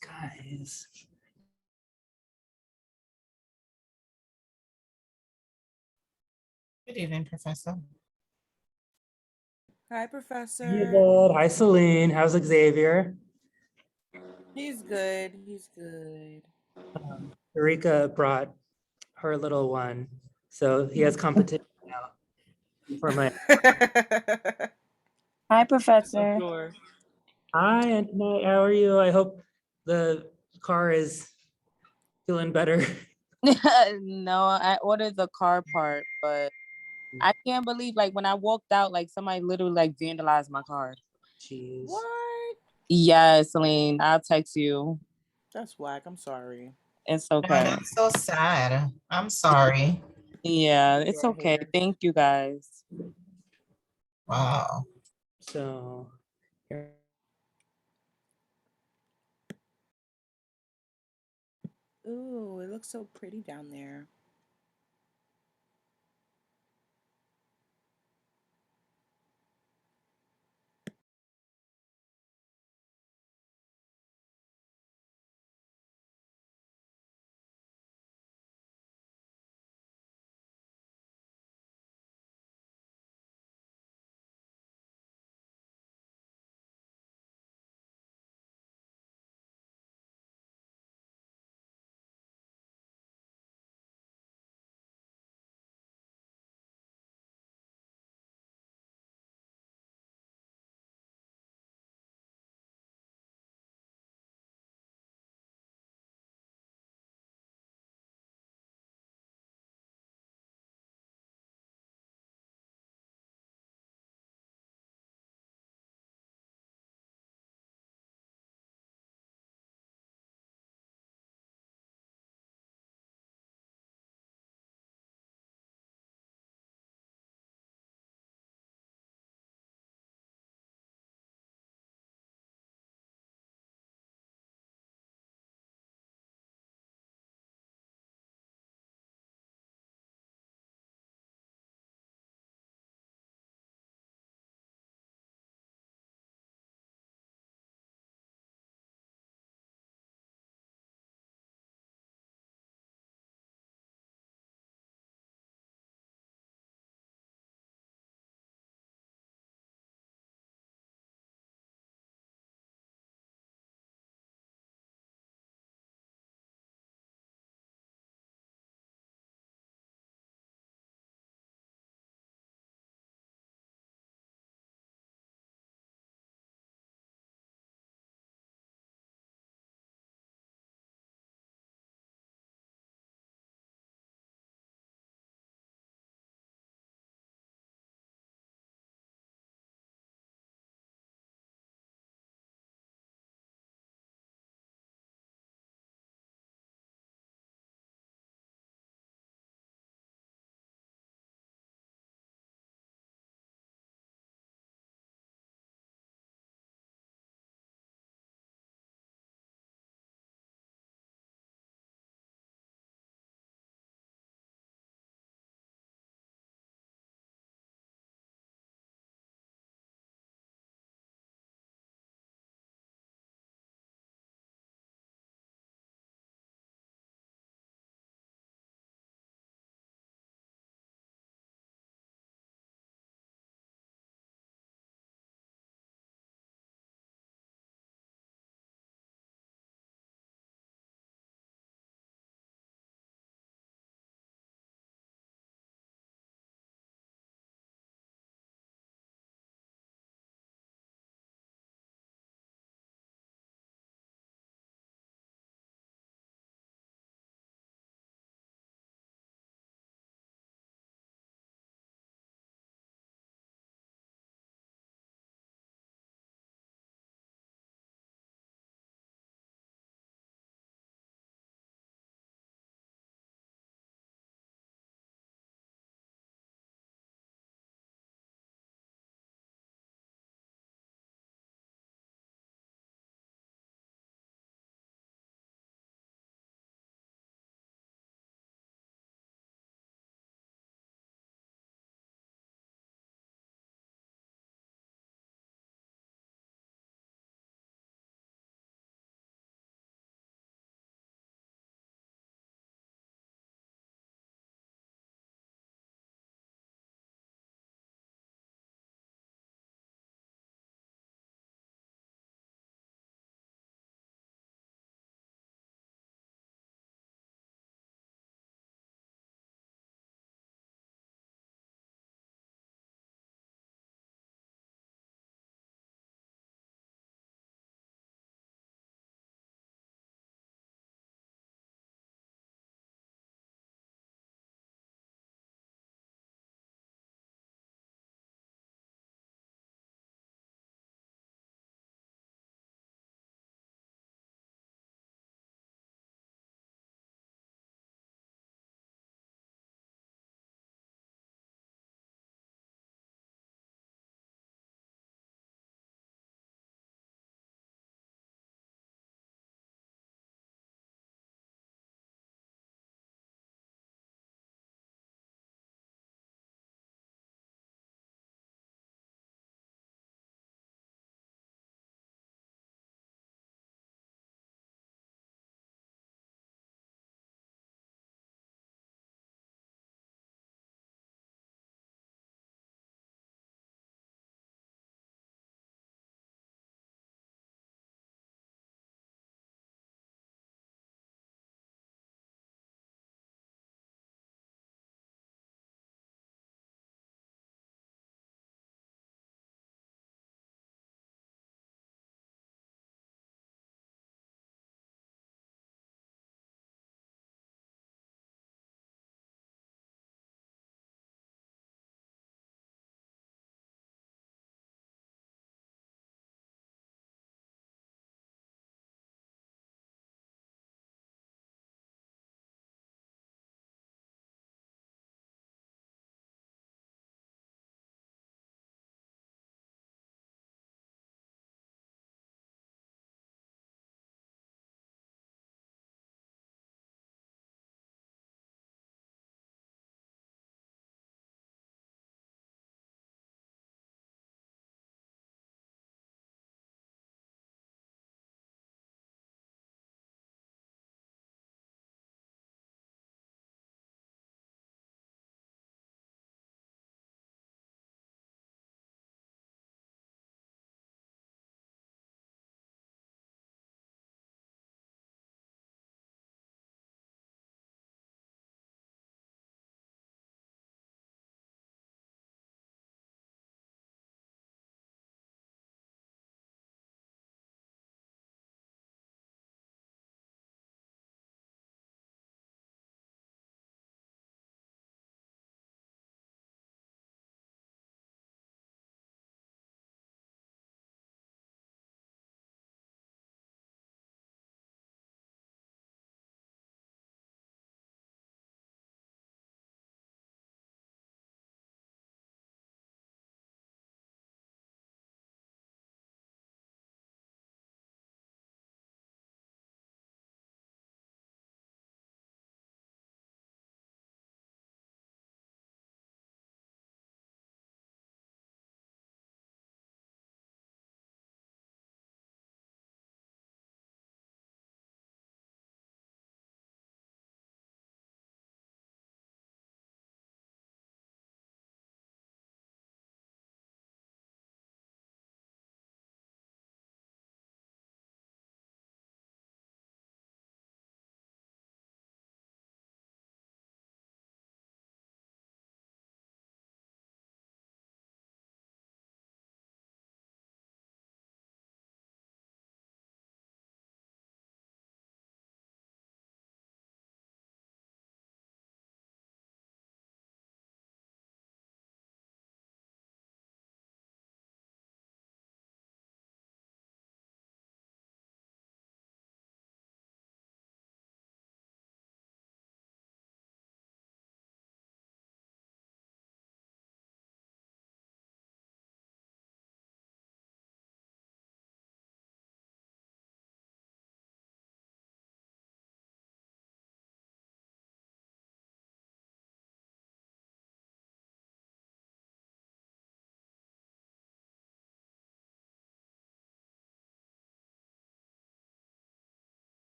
Guys. Good evening, Professor. Hi, Hey, Professor. bud. Hi, Celine. How's Xavier? He's good. He's good. Erika brought her little one, so he has competition now for my. Hi, For Professor. sure. Hi, Antoinette. How are you? I hope the car is feeling better. No, I ordered the car part, but I can't believe like when I walked out, like somebody literally like vandalized my car. Jeez. What? Yeah, Celine, I'll text you. That's whack. I'm sorry. It's No, okay. that's so sad. I'm sorry. Yeah, it's You're okay. here. Thank you guys. Wow. So. here- Ooh, it looks so pretty down there.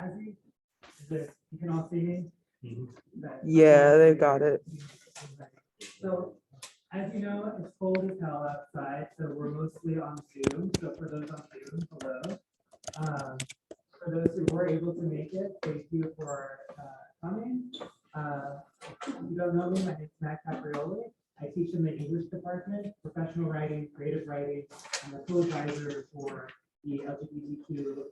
Azzy? You can all see me? That- Yeah, they got it. So, as you know, it's cold as hell outside, so we're mostly on Zoom. So for those on Zoom, hello. For those who were able to make it, thank you for coming. If you don't know me, my name is Matt Caprioli. I teach in the English department, professional writing, creative writing. I'm a co-advisor for the LGBTQ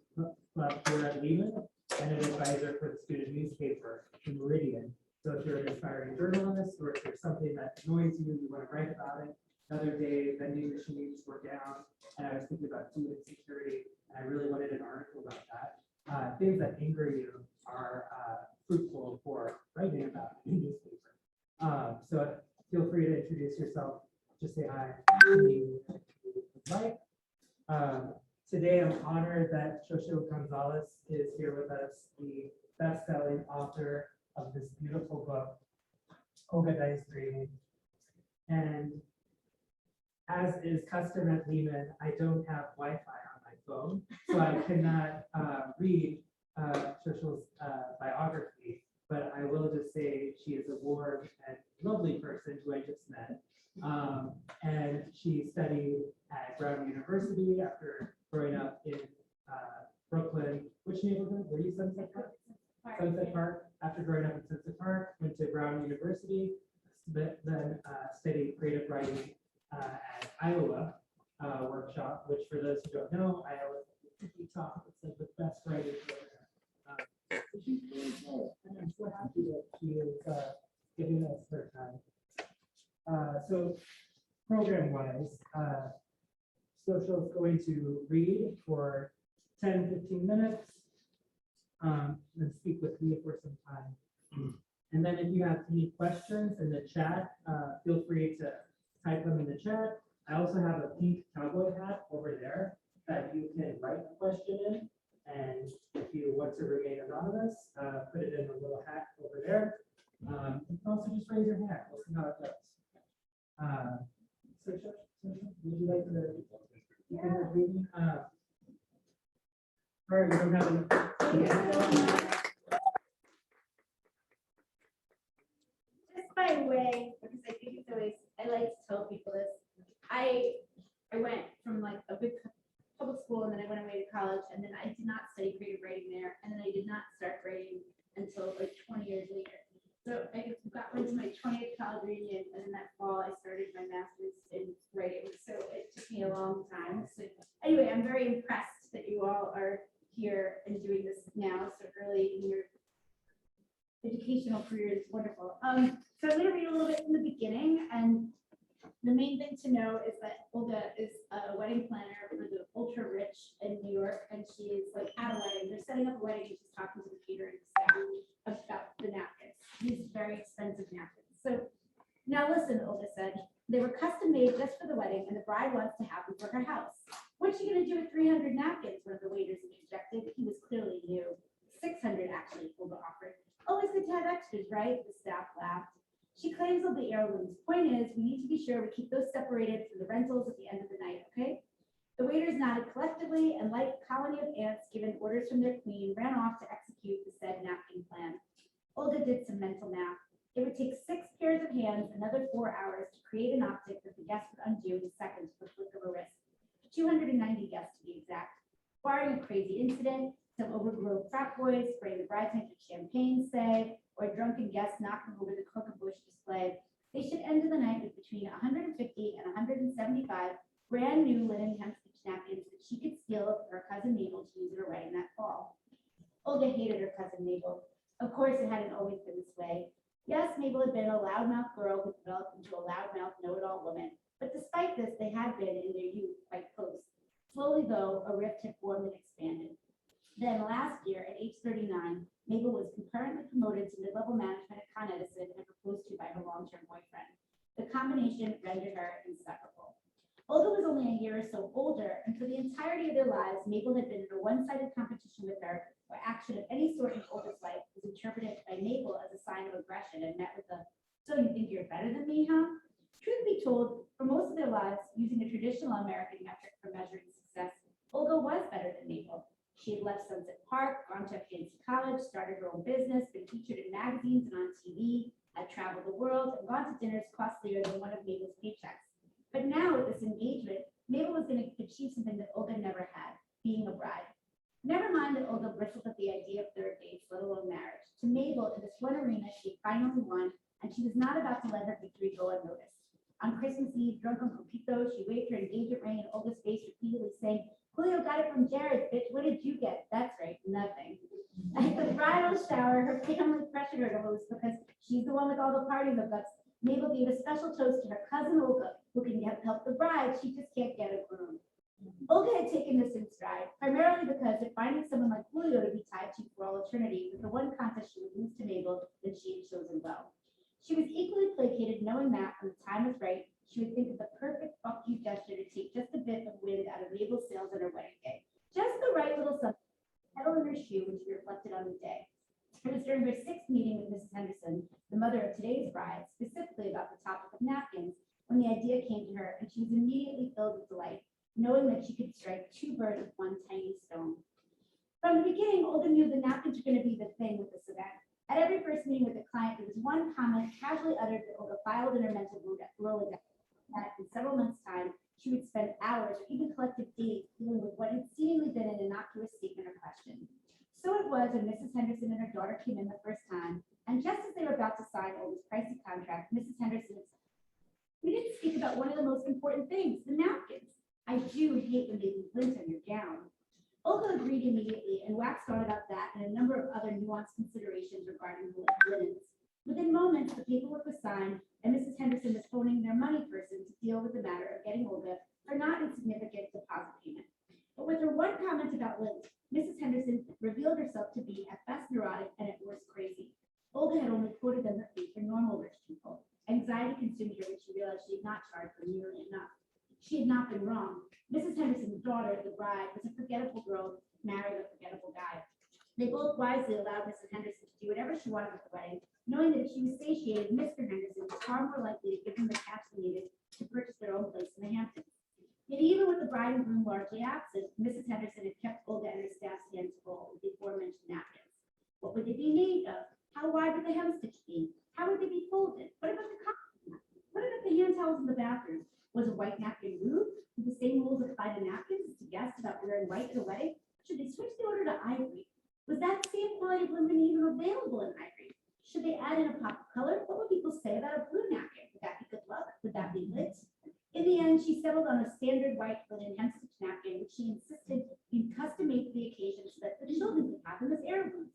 club here at Lehman and an advisor for the student newspaper in Meridian. So if you're an aspiring journalist or if there's something that annoys you, you want to write about it. The other day, vending machines were down and I was thinking about food insecurity and I really wanted an article about that. Things that anger you are fruitful for writing about in the newspaper. So feel free to introduce yourself. Just say hi to me if you would like. Today, I'm honored that Xochitl Gonzalez is here with us, the best-selling author of this beautiful book, Olga Dice Dreaming. And as is custom at Lehman, I don't have Wi-Fi on my phone, so I cannot read Xochitl's biography, but I will just say she is a warm and lovely person who I just met. And she studied at Brown University after growing up in Brooklyn. Which neighborhood? Were you Sunset Park? Sunset Park. After growing up in Sunset Park, went to Brown University, then studied creative writing at Iowa workshop, which for those who don't know, Iowa is the top. It's like the best writing program. She's really good, and I'm so happy that she is giving us her time. So program-wise, Social is going to read for 10-15 minutes, and speak with me for some time. And then if you have any questions in the chat, feel free to type them in the chat. I also have a pink cowboy hat over there that you can write a question in. And if you want to remain anonymous, put it in a little hat over there. You can also just raise your hand. We'll see how it goes. So, would you like to begin the reading? All right, we don't have any. Just by way, because I think it's always, I like to tell people this. I went from like a big public school and then I went away to college and then I did not study creative writing there. And then I did not start writing until like 20 years later. So I went to my 20th college reunion and then that fall I started my master's in writing. So it took me a long time. So anyway, I'm very impressed that you all are here and doing this now so early in your educational career is wonderful. So I'm going to read a little bit from the beginning, and the main thing to know is that Olga is a wedding planner for the ultra rich in New York, and she is like at a wedding. They're setting up a wedding, and she's talking to the catering staff about the napkins. These very expensive napkins. So now listen, Olga said. They were custom made just for the wedding, and the bride wants to have them for her house. What's she going to do with 300 napkins? One of the waiters interjected. He was clearly new. 600 actually, Olga offered. Always good to have extras, right? The staff laughed. She claims they'll be heirlooms. Point is, we need to be sure we keep those separated from the rentals at the end of the night, okay? The waiters nodded collectively, and like a colony of ants given orders from their queen, ran off to execute the said napkin plan. Olga did some mental math. It would take 6 pairs of hands, another 4 hours to create an optic that the guest would undo in seconds with a flick of a wrist. 290 guests to be exact. Barring a crazy incident, some overgrown frat boys spraying the bridesmaids with champagne, say, or a drunken guest knocking over the crook-a-bush display, they should end the night with between 150 and 175 brand new linen hemstitch napkins that she could steal for her cousin Mabel to use at her wedding that fall. Olga hated her cousin Mabel. Of course, it hadn't always been this way. Yes, Mabel had been a loudmouth girl who developed into a loudmouth know-it-all woman. But despite this, they had been in their youth quite close. Slowly, though, a rift had formed and expanded. Then last year, at age 39, Mabel was concurrently promoted to mid-level management at Con Edison and proposed to by her long-term boyfriend. The combination rendered her inseparable. Olga was only a year or so older, and for the entirety of their lives, Mabel had been in a one-sided competition with her, where action of any sort in Olga's life was interpreted by Mabel as a sign of aggression and met with a, "So you think you're better than me, huh?" Truth be told, for most of their lives, using a traditional American metric for measuring success, Olga was better than Mabel. She had left Sunset park, gone to a fancy college, started her own business, been featured in magazines and on TV, had traveled the world, and gone to dinners costlier than one of Mabel's paychecks. But now with this engagement, Mabel was going to achieve something that Olga never had, being a bride. Never mind that Olga bristled at the idea of third dates, let alone marriage. To Mabel, in this one arena, she finally won, and she was not about to let her victory go unnoticed. On Christmas Eve, drunk on Copito, she waved her engagement ring in Olga's face, repeatedly saying, "Julio got it from Jared, bitch. What did you get?" That's right, nothing. At the bridal shower, her family pressured her to host because she's the one with all the party hookups. Mabel gave a special toast to her cousin Olga, who can help the bride. She just can't get a groom. Olga had taken this in stride, primarily because of finding someone like Julio to be tied to for all eternity was the one contest she would lose to Mabel that she had chosen well. She was equally placated, knowing that when the time was right, she would think of the perfect fuck you gesture to take just a bit of wind out of Mabel's sails on her wedding day. Just the right little something, pedal in her shoe when she reflected on the day. It was during her sixth meeting with Mrs. Henderson, the mother of today's bride, specifically about the topic of napkins, when the idea came to her, and she was immediately filled with delight, knowing that she could strike two birds with one tiny stone. From the beginning, Olga knew the napkins were going to be the thing with this event. At every first meeting with a client, there was one comment casually uttered that Olga filed in her mental Rolodex. That in several months' time, she would spend hours or even collective days dealing with what had seemingly been an innocuous statement or question. So it was when Mrs. Henderson and her daughter came in the first time, and just as they were about to sign Olga's pricey contract, Mrs. Henderson said, "We didn't speak about one of the most important things, the napkins. I do hate when they leave lint on your gown." Olga agreed immediately and waxed on about that and a number of other nuanced considerations regarding linens. Within moments, the paperwork was signed, and Mrs. Henderson was phoning their money person to deal with the matter of getting Olga her not insignificant deposit payment. But with her one comment about lint, Mrs. Henderson revealed herself to be at best neurotic and at worst crazy. Olga had only quoted them her fee for normal rich people. Anxiety consumed her when she realized she had not charged for nearly enough. She had not been wrong. Mrs. Henderson's daughter, the bride, was a forgettable girl marrying a forgettable guy. They both wisely allowed Mrs. Henderson to do whatever she wanted at the wedding, knowing that if she was satiated, Mr. Henderson was far more likely to give them the cash they needed to purchase their own place in the Hamptons. Yet even with the bride and groom largely absent, Mrs. Henderson had kept Olga and her staff's hands full with the aforementioned napkins. What would they be made of? How wide would the hemstitch be? How would they be folded? What about the cotton? What about the hand towels in the bathroom? Was a white napkin rude? Did the same rules apply to napkins as to guests about wearing white at a wedding? Should they switch the order to ivory? Was that same quality of linen even available in ivory? Should they add in a pop of color? What would people say about a blue napkin? Would that be good luck? Would that be lit? In the end, she settled on a standard white linen hemstitch napkin, which she insisted be custom made for the occasion so that the children could have them as heirlooms.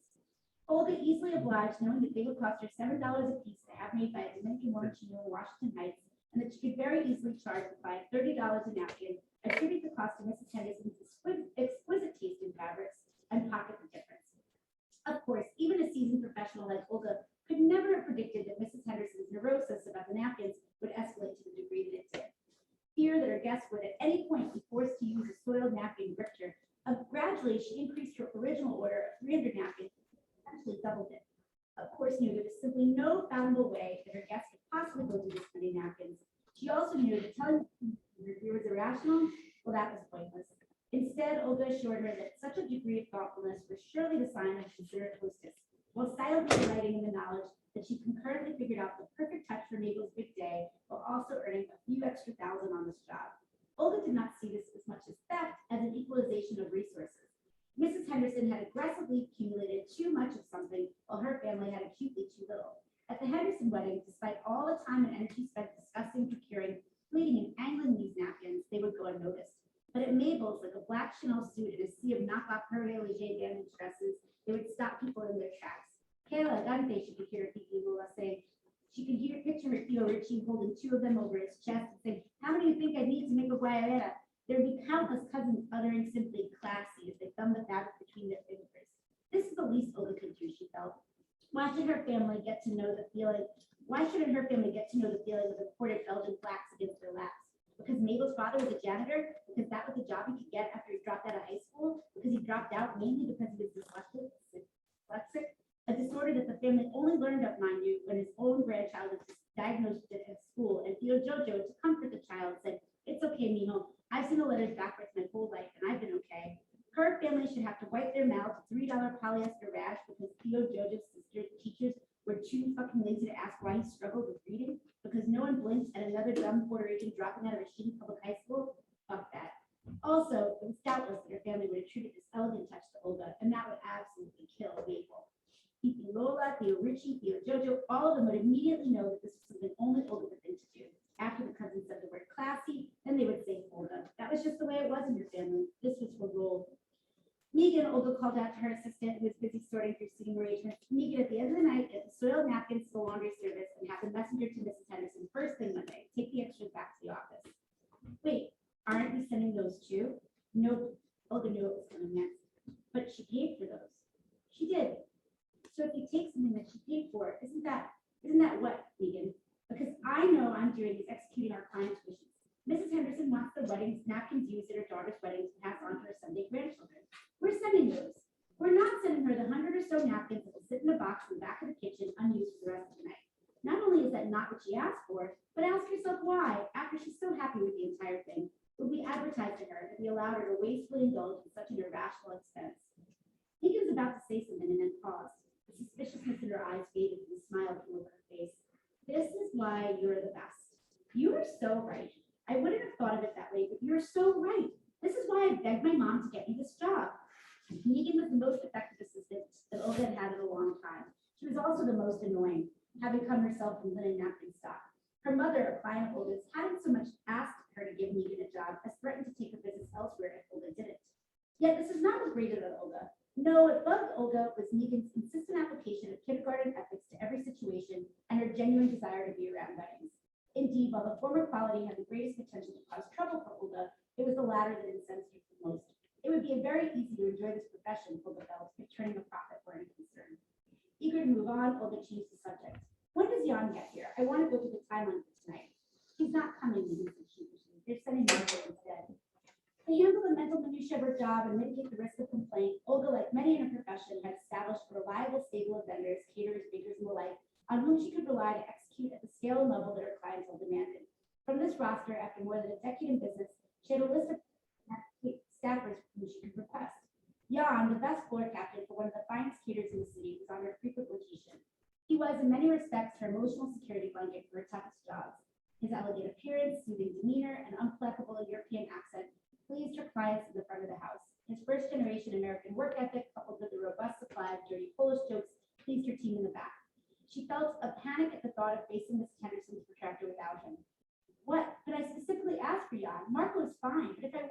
Olga easily obliged, knowing that they would cost her $7 a piece to have made by a Dominican woman she knew in Washington Heights, and that she could very easily charge the client $30 a napkin, attribute the cost to Mrs. Henderson's exquisite taste in fabrics, and pocket the difference. Of course, even a seasoned professional like Olga could never have predicted that Mrs. Henderson's neurosis about the napkins would escalate to the degree that it did. Fear that her guests would at any point be forced to use a soiled napkin gripped her. Gradually, she increased her original order of 300 napkins, essentially doubled it. Of course, knew there was simply no fallible way that her guests could possibly go through this many napkins. She also knew that telling her fear was irrational, well, that was pointless. Instead, Olga assured her that such a degree of thoughtfulness was surely the sign of a considerate hostess, while silently delighting in the knowledge that she concurrently figured out the perfect touch for Mabel's big day, while also earning a few extra thousand on this job. Olga did not see this as much as theft as an equalization of resources. Mrs. Henderson had aggressively accumulated too much of something, while her family had acutely too little. At the Henderson wedding, despite all the time and energy spent discussing, procuring, pleating, and angling these napkins, they would go unnoticed. But at Mabel's, like a black Chanel suit in a sea of knockoff Perrier Leger damaged dresses, they would stop people in their tracks. Que elegante, she could hear Kiki Lula say. She could picture her Theo Richie holding two of them over his chest and saying, "How many do you think I need to make a guayabera?" There would be countless cousins uttering simply classy as they thumbed the fabric between their fingers. This is the least Olga could do, she felt. Why should her family get to know the feeling? Why shouldn't her family get to know the feeling of imported Belgian flax against their laps? Because Mabel's father was a janitor? Because that was the job he could get after he dropped out of high school? Because he dropped out mainly because he was dyslexic? A disorder that the family only learned of, mind you, when his own grandchild was diagnosed at school, and Theo Jojo, to comfort the child, said, "It's okay, Mijo. I've seen the letters backwards my whole life, and I've been okay." Her family should have to wipe their mouths with $3 polyester rash because Theo Joseph's sister teachers were too fucking lazy to ask why he struggled with reading because no one blinked at another dumb Puerto Rican dropping out of a shitty public high school. Fuck that. Also, it was doubtless that her family would attribute this elegant touch to Olga, and that would absolutely kill Maple. Theo Lola, Theo Richie, Theo Jojo, all of them would immediately know that this was something only Olga would think to do. After the cousins said the word classy, then they would say Olga. That was just the way it was in your family. This was her role. Megan, Olga called out to her assistant, who was busy sorting through seating arrangements. Megan, at the end of the night, get the soiled napkins to the laundry service and have the messenger to Mrs. Henderson first thing Monday. Take the extras back to the office. Wait, aren't we sending those too? Nope. Olga knew it was coming next, but she paid for those. She did. So if you take something that she paid for, isn't that what, Megan? Because I know I'm doing is executing our client's wishes. Mrs. Henderson wants the weddings, napkins used at her daughter's wedding to pass on to her Sunday grandchildren. We're sending those. We're not sending her the 100 or so napkins that will sit in a box in the back of the kitchen unused for the rest of the night. Not only is that not what she asked for, but ask yourself why, after she's so happy with the entire thing, would we advertise to her that we allowed her to wastefully indulge in such an irrational expense? Megan was about to say something and then paused. The suspiciousness in her eyes faded and the smile came over her face. This is why you're the best. You are so right. I wouldn't have thought of it that way, but you're so right. This is why I begged my mom to get me this job. Megan was the most effective assistant that Olga had had in a long time. She was also the most annoying, having come herself from linen napkin stock. Her mother, a client of Olga's, hadn't so much asked her to give Megan a job as threatened to take her business elsewhere if Olga didn't. Yet this is not what grated on Olga. No, what bugged Olga was Megan's consistent application of kindergarten ethics to every situation and her genuine desire to be around weddings. Indeed, while the former quality had the greatest potential to cause trouble for Olga, it was the latter that incensed her the most. It would be very easy to enjoy this profession, Olga felt, if turning a profit were any concern. Eager to move on, Olga changed the subject. When does Jan get here? I want to go to the timeline for tonight. He's not coming, Megan said sheepishly. They're sending Marco instead. To handle the mental minutiae of her job and mitigate the risk of complaint, Olga, like many in her profession, had established a reliable stable of vendors, caterers, bakers, and the like, on whom she could rely to execute at the scale and level that her clientele demanded. From this roster, after more than a decade in business, she had a list of staffers whom she could request. Jan, the best floor captain for one of the finest caterers in the city, was on her frequent rotation. He was, in many respects, her emotional security blanket for her toughest jobs. His elegant appearance, soothing demeanor, and unflappable European accent pleased her clients in the front of the house. His first-generation American work ethic, coupled with a robust supply of dirty Polish jokes, pleased her team in the back. She felt a panic at the thought of facing Miss Henderson's protractor without him. What? But I specifically asked for Jan. Marco is fine, but if I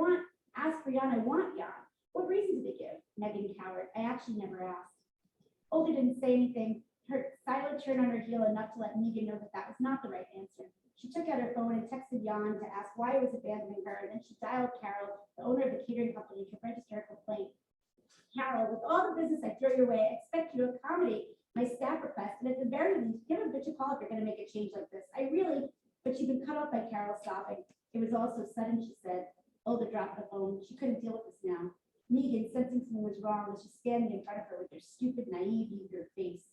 ask for Jan, I want Jan. What reason did they give? Megan cowered. I actually never asked. Olga didn't say anything. Her silent turned on her heel enough to let Megan know that that was not the right answer. She took out her phone and texted Jan to ask why he was abandoning her, and then she dialed Carol, the owner of the catering company, to register a complaint. Carol, with all the business I throw your way, I expect you to accommodate my staff request, and at the very least, give a bitch a call if you're going to make a change like this. I really, but she'd been cut off by Carol sobbing. It was all so sudden, she said. Olga dropped the phone. She couldn't deal with this now. Megan, sensing something was wrong, was just standing in front of her with her stupid, naive, eager face.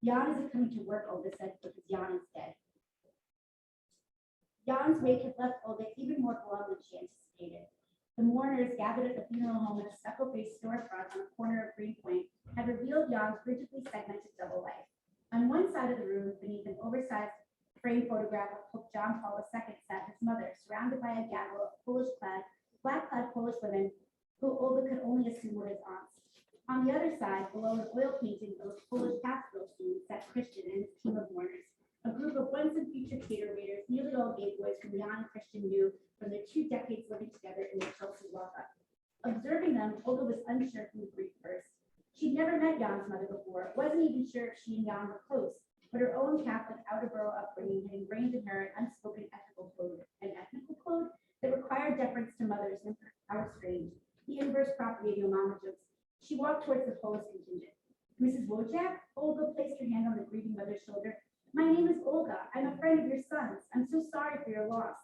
Jan isn't coming to work, Olga said, because Jan is dead. Jan's wake had left Olga even more glum than she anticipated. The mourners gathered at the funeral home at a stucco-faced storefront on the corner of Greenpoint had revealed Jan's rigidly segmented double life. On one side of the room, beneath an oversized framed photograph of Pope John Paul II, sat his mother, surrounded by a gaggle of black-clad Polish women who Olga could only assume were his aunts. On the other side, below an oil painting of a Polish pastoral scene, sat Christian and his team of mourners. A group of once and future cater waiters, nearly all gay boys whom Jan and Christian knew from their 2 decades living together in their Chelsea lockup. Observing them, Olga was unsure who would greet first. She'd never met Jan's mother before, wasn't even sure if she and Jan were close, but her own Catholic out-of-borough upbringing had ingrained in her an unspoken ethical code that required deference to mothers and how strange. The inverse property of your mama jokes. She walked towards the Polish contingent. Mrs. Wojak? Olga placed her hand on the grieving mother's shoulder. My name is Olga. I'm a friend of your son's. I'm so sorry for your loss.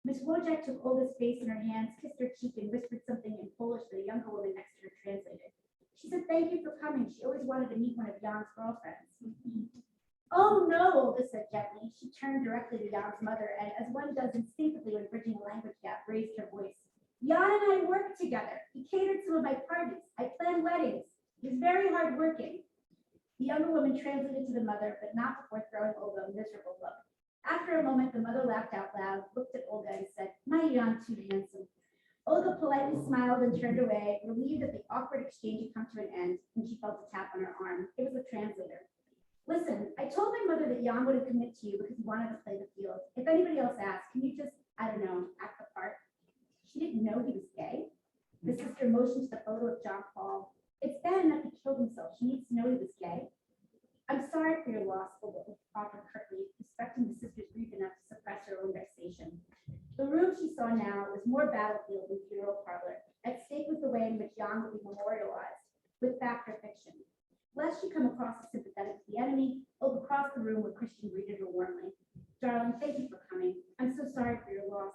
Miss Wojak took Olga's face in her hands, kissed her cheek, and whispered something in Polish that a younger woman next to her translated. She said, thank you for coming. She always wanted to meet one of Jan's girlfriends. Oh, no, Olga said gently. She turned directly to Jan's mother and, as one does instinctively when bridging a language gap, raised her voice. Jan and I work together. He catered some of my parties. I planned weddings. He was very hardworking. The younger woman translated to the mother, but not before throwing Olga a miserable look. After a moment, the mother laughed out loud, looked at Olga and said, "My Jan, too handsome." Olga politely smiled and turned away, relieved that the awkward exchange had come to an end, and she felt a tap on her arm. It was the translator. "Listen, I told my mother that Jan wouldn't commit to you because he wanted to play the field. If anybody else asks, can you just, I don't know, act the part?" She didn't know he was gay. The sister motioned to the photo of John Paul. "It's bad enough he killed himself. She needs to know he was gay." "I'm sorry for your loss," Olga offered curtly, respecting the sister's grief enough to suppress her own vexation. The room she saw now was more battlefield than funeral parlor. At stake was the way in which Jan would be memorialized, with fact or fiction. Lest she come across as sympathetic to the enemy, Olga crossed the room where Christian greeted her warmly. "Darling, thank you for coming. I'm so sorry for your loss."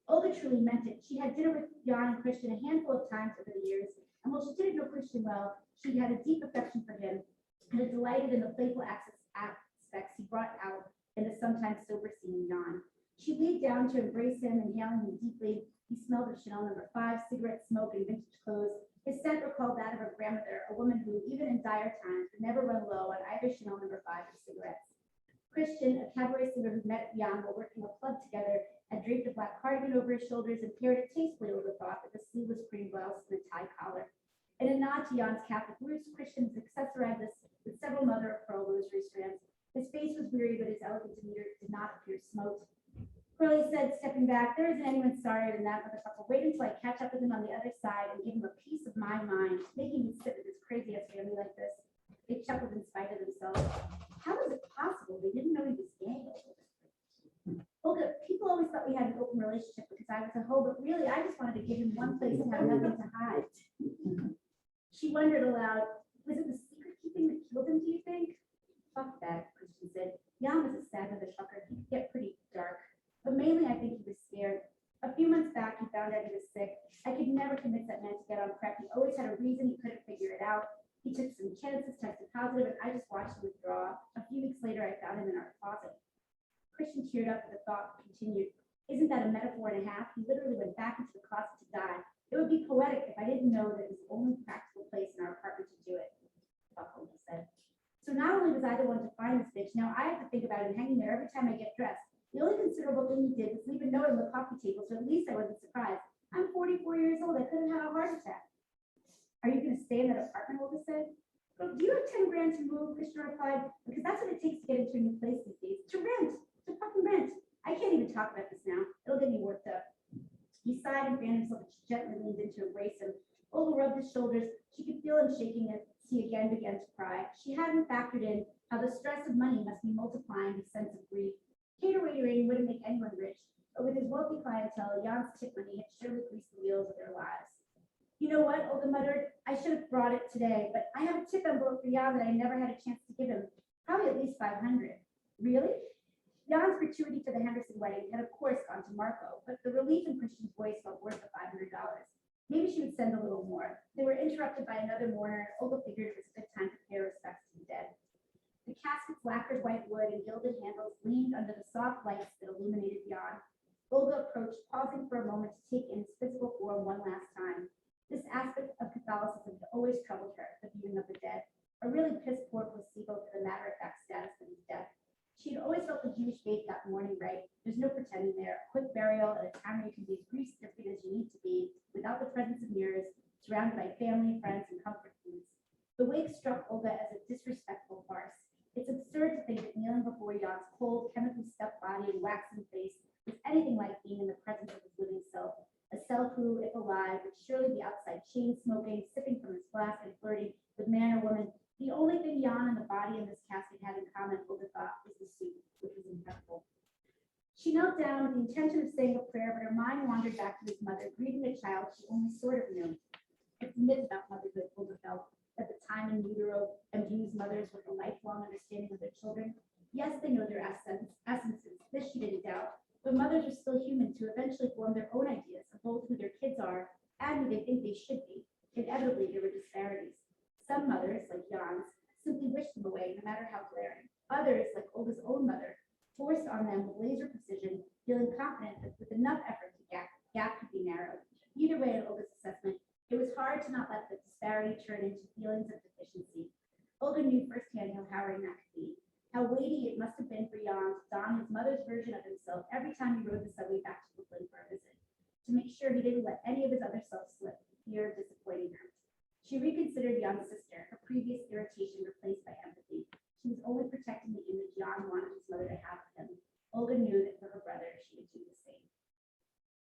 Olga truly meant it. She had dinner with Jan and Christian a handful of times over the years, and while she didn't know Christian well, she had a deep affection for him and had delighted in the playful aspects he brought out in the sometimes sober-seeming Jan. She leaned down to embrace him, inhaling him deeply. He smelled of Chanel No. 5, cigarette smoke, and vintage clothes. His scent recalled that of her grandmother, a woman who, even in dire times, would never run low on either Chanel No. 5 or cigarettes. Christian, a cabaret singer who met Jan while working a club together, had draped a black cardigan over his shoulders and paired it tastefully over the thought with a sleeveless cream blouse and a tie collar. In a nod to Jan's Catholic roots, Christian accessorized this with several mother-of-pearl rosary strands. His face was weary, but his elegant demeanor did not appear smoked. Curly said, stepping back, "There isn't anyone sorrier than that motherfucker. Wait until I catch up with him on the other side and give him a piece of my mind, making me sit with his crazy ass family like this." They chuckled in spite of themselves. How is it possible they didn't know he was gay? Olga, people always thought we had an open relationship because I was a hoe, but really I just wanted to give him one place and have nothing to hide. She wondered aloud, was it the secret keeping that killed him, do you think? "Fuck that," Christian said. "Jan was a sad motherfucker. He could get pretty dark. But mainly I think he was scared. A few months back, he found out he was sick. I could never convince that man to get on PrEP. He always had a reason. He couldn't figure it out. He took some chances, tested positive, and I just watched him withdraw. A few weeks later, I found him in our closet." Christian teared up at the thought, but continued, "Isn't that a metaphor and a half? He literally went back into the closet to die. It would be poetic if I didn't know that it was the only practical place in our apartment to do it." Buckle, he said. "So not only was I the one to find this bitch, now I have to think about him hanging there every time I get dressed. The only considerable thing he did was leave a note on the coffee table, so at least I wasn't surprised. I'm 44 years old. I could have had a heart attack." "Are you going to stay in that apartment?" Olga said. "But do you have 10 grand to move?" Christian replied. "Because that's what it takes to get into a new place these days. To rent. To fucking rent. I can't even talk about this now. It'll get me worked up." He sighed and fanned himself, and she gently leaned in to embrace him. Olga rubbed his shoulders. She could feel him shaking as he again began to cry. She hadn't factored in how the stress of money must be multiplying his sense of grief. Cater waitering wouldn't make anyone rich, but with his wealthy clientele, Jan's tip money had surely greased the wheels of their lives. "You know what?" Olga muttered. "I should have brought it today, but I have a tip envelope for Jan that I never had a chance to give him. Probably at least 500. "Really?" Jan's gratuity for the Henderson wedding had of course gone to Marco, but the relief in Christian's voice felt worth the $500. Maybe she would send a little more. They were interrupted by another mourner, and Olga figured it was a good time to pay her respects to the dead. The casket's lacquered white wood and gilded handles gleamed under the soft lights that illuminated Jan. Olga approached, pausing for a moment to take in his physical form one last time. This aspect of Catholicism had always troubled her, the viewing of the dead, a really piss-poor placebo for the matter-of-fact status of his death. She had always felt the Jewish faith got mourning right. There's no pretending there. A quick burial at a time where you can be as grief-stricken as you need to be, without the presence of mirrors, surrounded by family, friends, and comfort foods. The wake struck Olga as a disrespectful farce. It's absurd to think that kneeling before Jan's cold, chemically stuffed body and waxen face was anything like being in the presence of his living self. A self who, if alive, would surely be outside chain smoking, sipping from his flask, and flirting with man or woman. The only thing Jan and the body in this casket had in common, Olga thought, was the suit, which was impeccable. She knelt down with the intention of saying a prayer, but her mind wandered back to his mother, grieving a child she only sort of knew. It's a myth about motherhood, Olga felt, that the time in utero imbues mothers with a lifelong understanding of their children. Yes, they know their essences, this she didn't doubt, but mothers are still human to eventually form their own ideas of both who their kids are and who they think they should be. Inevitably, there were disparities. Some mothers, like Jan's, simply wished them away, no matter how glaring. Others, like Olga's own mother, forced on them with laser precision, feeling confident that with enough effort, the gap could be narrowed. Either way, in Olga's assessment, it was hard turn into feelings of deficiency. Olga knew firsthand how harrowing that could be, how weighty it must have been for Jan to don his mother's version of himself every time he rode the subway back to Brooklyn for a visit, to make sure he didn't let any of his other self slip, fear of disappointing her. She reconsidered Jan's sister, her previous irritation replaced by empathy. She was only protecting the image Jan wanted his mother to have of him. Olga knew that for her brother, she would do the same.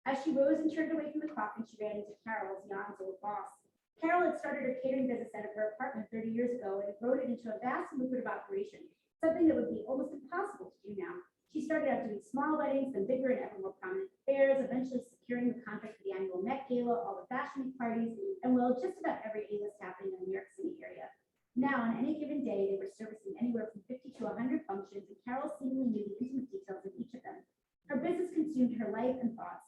As she rose and turned away from the coffin, she ran into Carol, Jan's old boss. Carol had started her catering business out of her apartment 30 years ago and had grown it into a vast and lucrative operation, something that would be almost impossible to do now. She started out doing small weddings, then bigger and ever more prominent affairs, eventually securing the contract for the annual Met Gala, all the fashion week parties, and well, just about every A-list happening in the New York City area. Now, on any given day, they were servicing anywhere from 50 to 100 functions, and Carol seemingly knew the intimate details of each of them. Her business consumed her life and thoughts.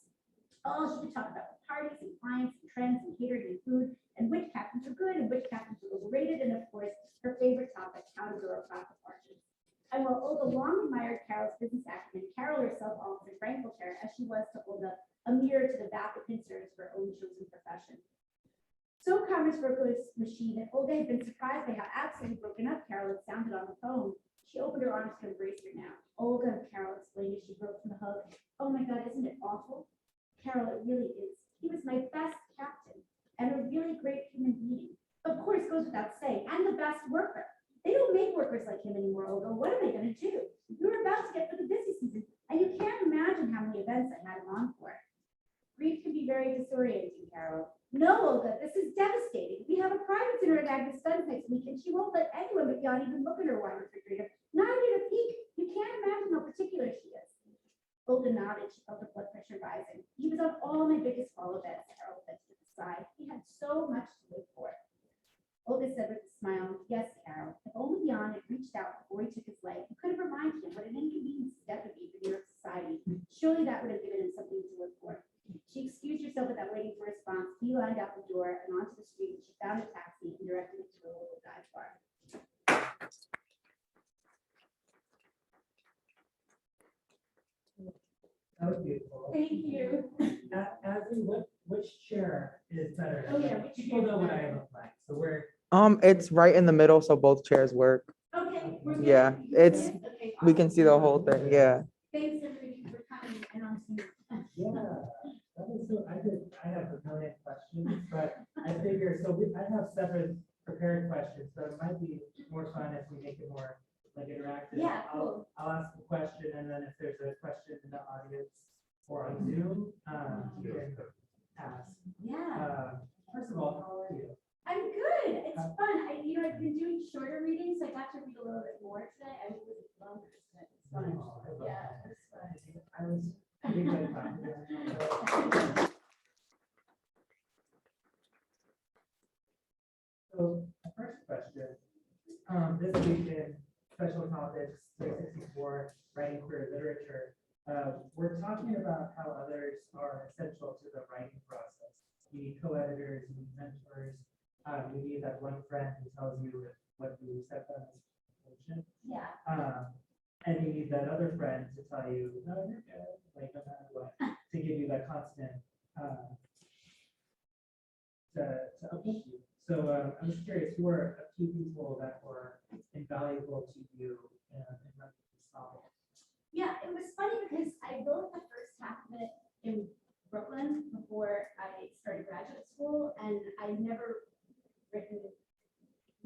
All she could talk about were parties and clients and trends and catering and food, and which captains were good and which captains were overrated, and of course, her favorite topic, how to grow a profit margin. And while Olga long admired Carol's business acumen, Carol herself almost rankled her, as she was to Olga, a mirror to the vapid concerns of her own chosen profession. So commerce-focused was she that Olga had been surprised by how absolutely broken up Carol had sounded on the phone. She opened her arms to embrace her now. Olga, Carol explained as she broke from the hug. Oh my God, isn't it awful? Carol, it really is. He was my best captain and a really great human being. Of course, goes without saying, and the best worker. They don't make workers like him anymore, Olga. What am I going to do? We were about to get for the busy season, and you can't imagine how many events I had him on for. Grief can be very disorienting, Carol. No, Olga, this is devastating. We have a private dinner at Agnes Dunn's next week, and she won't let anyone but Jan even look at her wine refrigerator, not even a peek. You can't imagine how particular she is. Olga nodded. She felt her blood pressure rising. He was on all my biggest fall events, Carol said to the side. He had so much to live for. Olga said with a smile, yes, Carol, if only Jan had reached out before he took his life, you could have reminded him what an inconvenience death would be for New York society. Surely that would have given him something to live for. She excused herself without waiting for a response, beelined out the door and onto the street, and she found a taxi and directed it to a local dive bar. That was beautiful. Thank you. Ashley, which chair is better? Oh, yeah, which People chair know is what I better? look like, so we're. It's right in the middle, so both chairs work. Okay. We're good. Yeah, You can it's- see it? Okay, We can awesome. see the whole thing, yeah. Thanks everybody for coming and on Zoom. Yeah, that was so, I have a million questions, but I figure, I have seven prepared questions, so it might be more fun if we make it more like interactive. Yeah, cool. I'll ask a question, and then if there's a question in the audience or on Zoom, you can ask. Yeah, First of all, how are you? I'm good. It's fun. I've been doing shorter readings, so I got to read a little bit more today. I was longer today. It's fun. Oh, I love Yeah, that. it's fun. I was pretty good at So, the first question, this week in Special Topics 364, Writing Queer Literature, we're talking about how others are essential to the writing process. You need co-editors, you need mentors, you need that one friend who tells you what you set them as information. Yeah. And you need that other friend to tell you, no, you're good, like no matter what, to give you that constant, to uplift you. So I'm just curious, who are a few people that were invaluable to you in writing this novel? Yeah, it was funny because I wrote the first half of it in Brooklyn before I started graduate school, and I never written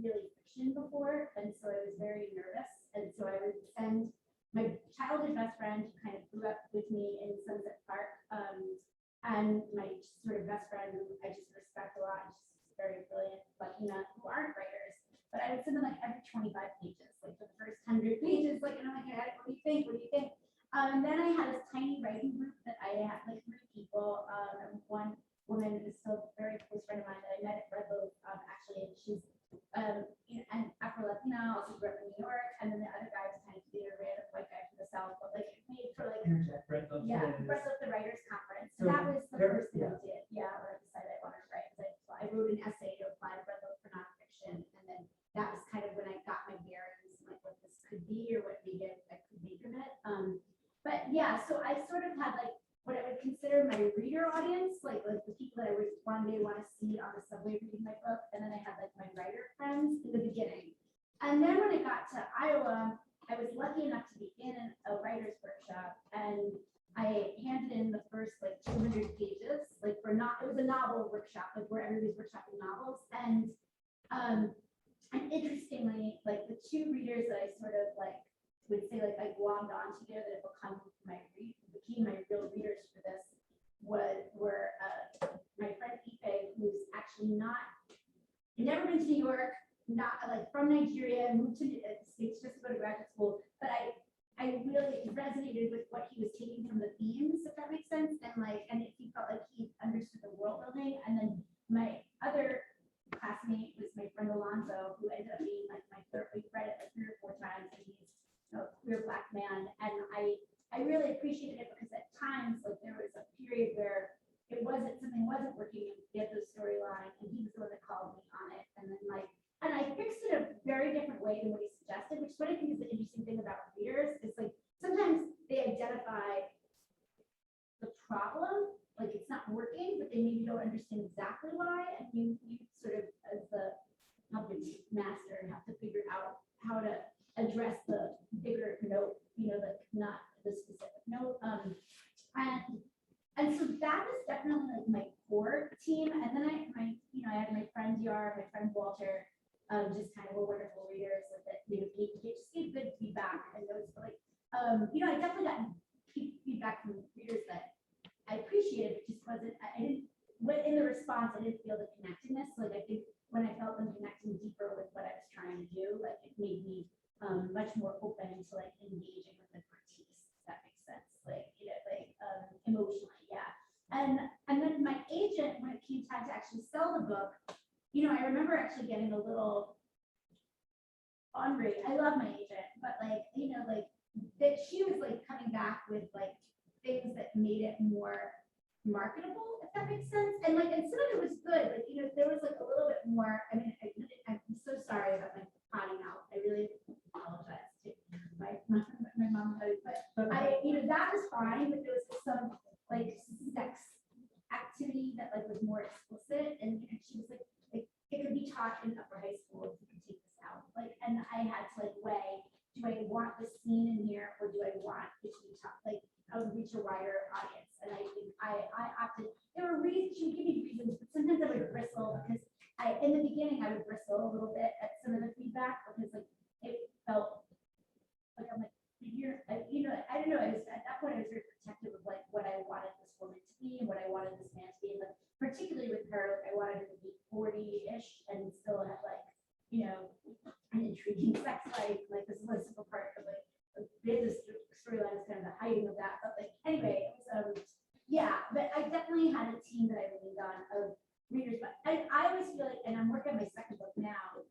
really fiction before, and so I was very nervous. And so I would send my childhood best friend, who kind of grew up with me in Sunset Park, and my sort of best friend, who I just respect a lot, and she's very brilliant, Latina, who aren't writers. But I would send them like every 25 pages, like the first 100 pages, like, and I'm like, what do you think? What do you think? And then I had this tiny writing group that I had like 3 people, and one woman who's still a very close friend of mine that I met at Red Loaf, actually, and she's and Afro-Latina, also grew up in New York, and then the other guy was kind of either a random white guy from the South, but like it made for like, Interject, right? Those yeah, days. Breast of the Writers Conference. So So that was the there- first thing yeah. I did, yeah, when I decided I wanted to write. I wrote an essay to apply to Red Loaf for nonfiction, and then that was kind of when I got my bearings, like what this could be or what maybe I could make of it. But yeah, so I sort of had like what I would consider my reader audience, like the people that I would one day want to see on the subway reading my book, and then I had like my workshop, like where everybody's workshopping novels. And interestingly, like the two readers that I sort of like would say like I glommed onto there that have became my real readers for this were my friend Ife, who's actually never been to New York, not like from Nigeria, moved to the States just to go to graduate school, but I really resonated with what he was taking from the themes, if that makes sense, and he felt like he understood the world building. And then my other classmate was my friend Alonzo, who ended up being like my third. We read it like 3 or 4 times, and he's a queer Black man, and I really appreciated it because at times like there was a period where something wasn't working in the storyline, and he was the one that called me on it, and I fixed it a very different way than what he suggested, which is what I think is the interesting thing about readers is like sometimes they identify the problem, like it's not working, but they maybe don't understand exactly why, and you sort of as the puppet master have to figure out how to address the bigger note, like not the specific note. And so that was definitely like my core team. And then I had my friend DR, my friend Walter, just kind of were wonderful readers that just gave good feedback. And those like, I definitely got feedback from readers that I appreciated. It just wasn't, in the response, I didn't feel the connectedness. Like I think when I felt them connecting deeper with what I was trying to do, like it made me much more open to like engaging with the critiques. If that makes sense. Like, emotionally, yeah. And then my agent, when it came time to actually sell the book, I remember actually getting a little ornery. I love my agent, but that she was like coming back with like things that made it more marketable, if that makes sense. And some of it was good. There was like a little bit more. I mean, I'm so sorry about my potty mouth. I really apologize to my mom, but that was fine. But there was some like sex activity that like was more explicit, and she was like it could be taught in upper high school if you can take this out. And I had to like weigh, do I want this scene in here or do I want it to be taught? Like I would reach a wider audience. And I think I opted, there were reasons, she would give me reasons, but sometimes I would bristle because in the beginning I would bristle a little bit at some of the feedback because like it felt like I'm like, I don't know. At that point I was very protective of like what I wanted this woman to be and what I wanted this man to be. Like particularly with her, I wanted her to be 40-ish and still have like, an intriguing sex life. Like this is a simple part of like the business storyline is kind of the hiding of that. But like anyway, it was yeah, but I definitely had a team that I leaned on of readers. But I always feel like, and I'm working on my second book now,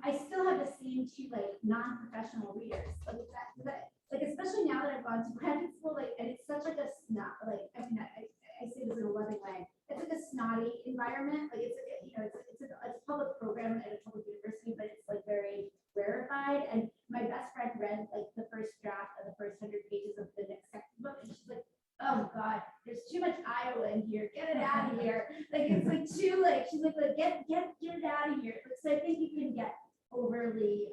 I still have the same two like non-professional readers. Like especially now that I've gone to graduate school, like and it's such like a snot, like I mean I say this in a loving way. It's like a snotty environment. Like it's a public program at a public university, but it's like very rarefied. And my best friend read like the first draft of the first 100 pages of the next second book, and she's like, oh God, there's too much Iowa in here. Get it out of here. Like it's like too like she's like get it out of here. So I think you can get overly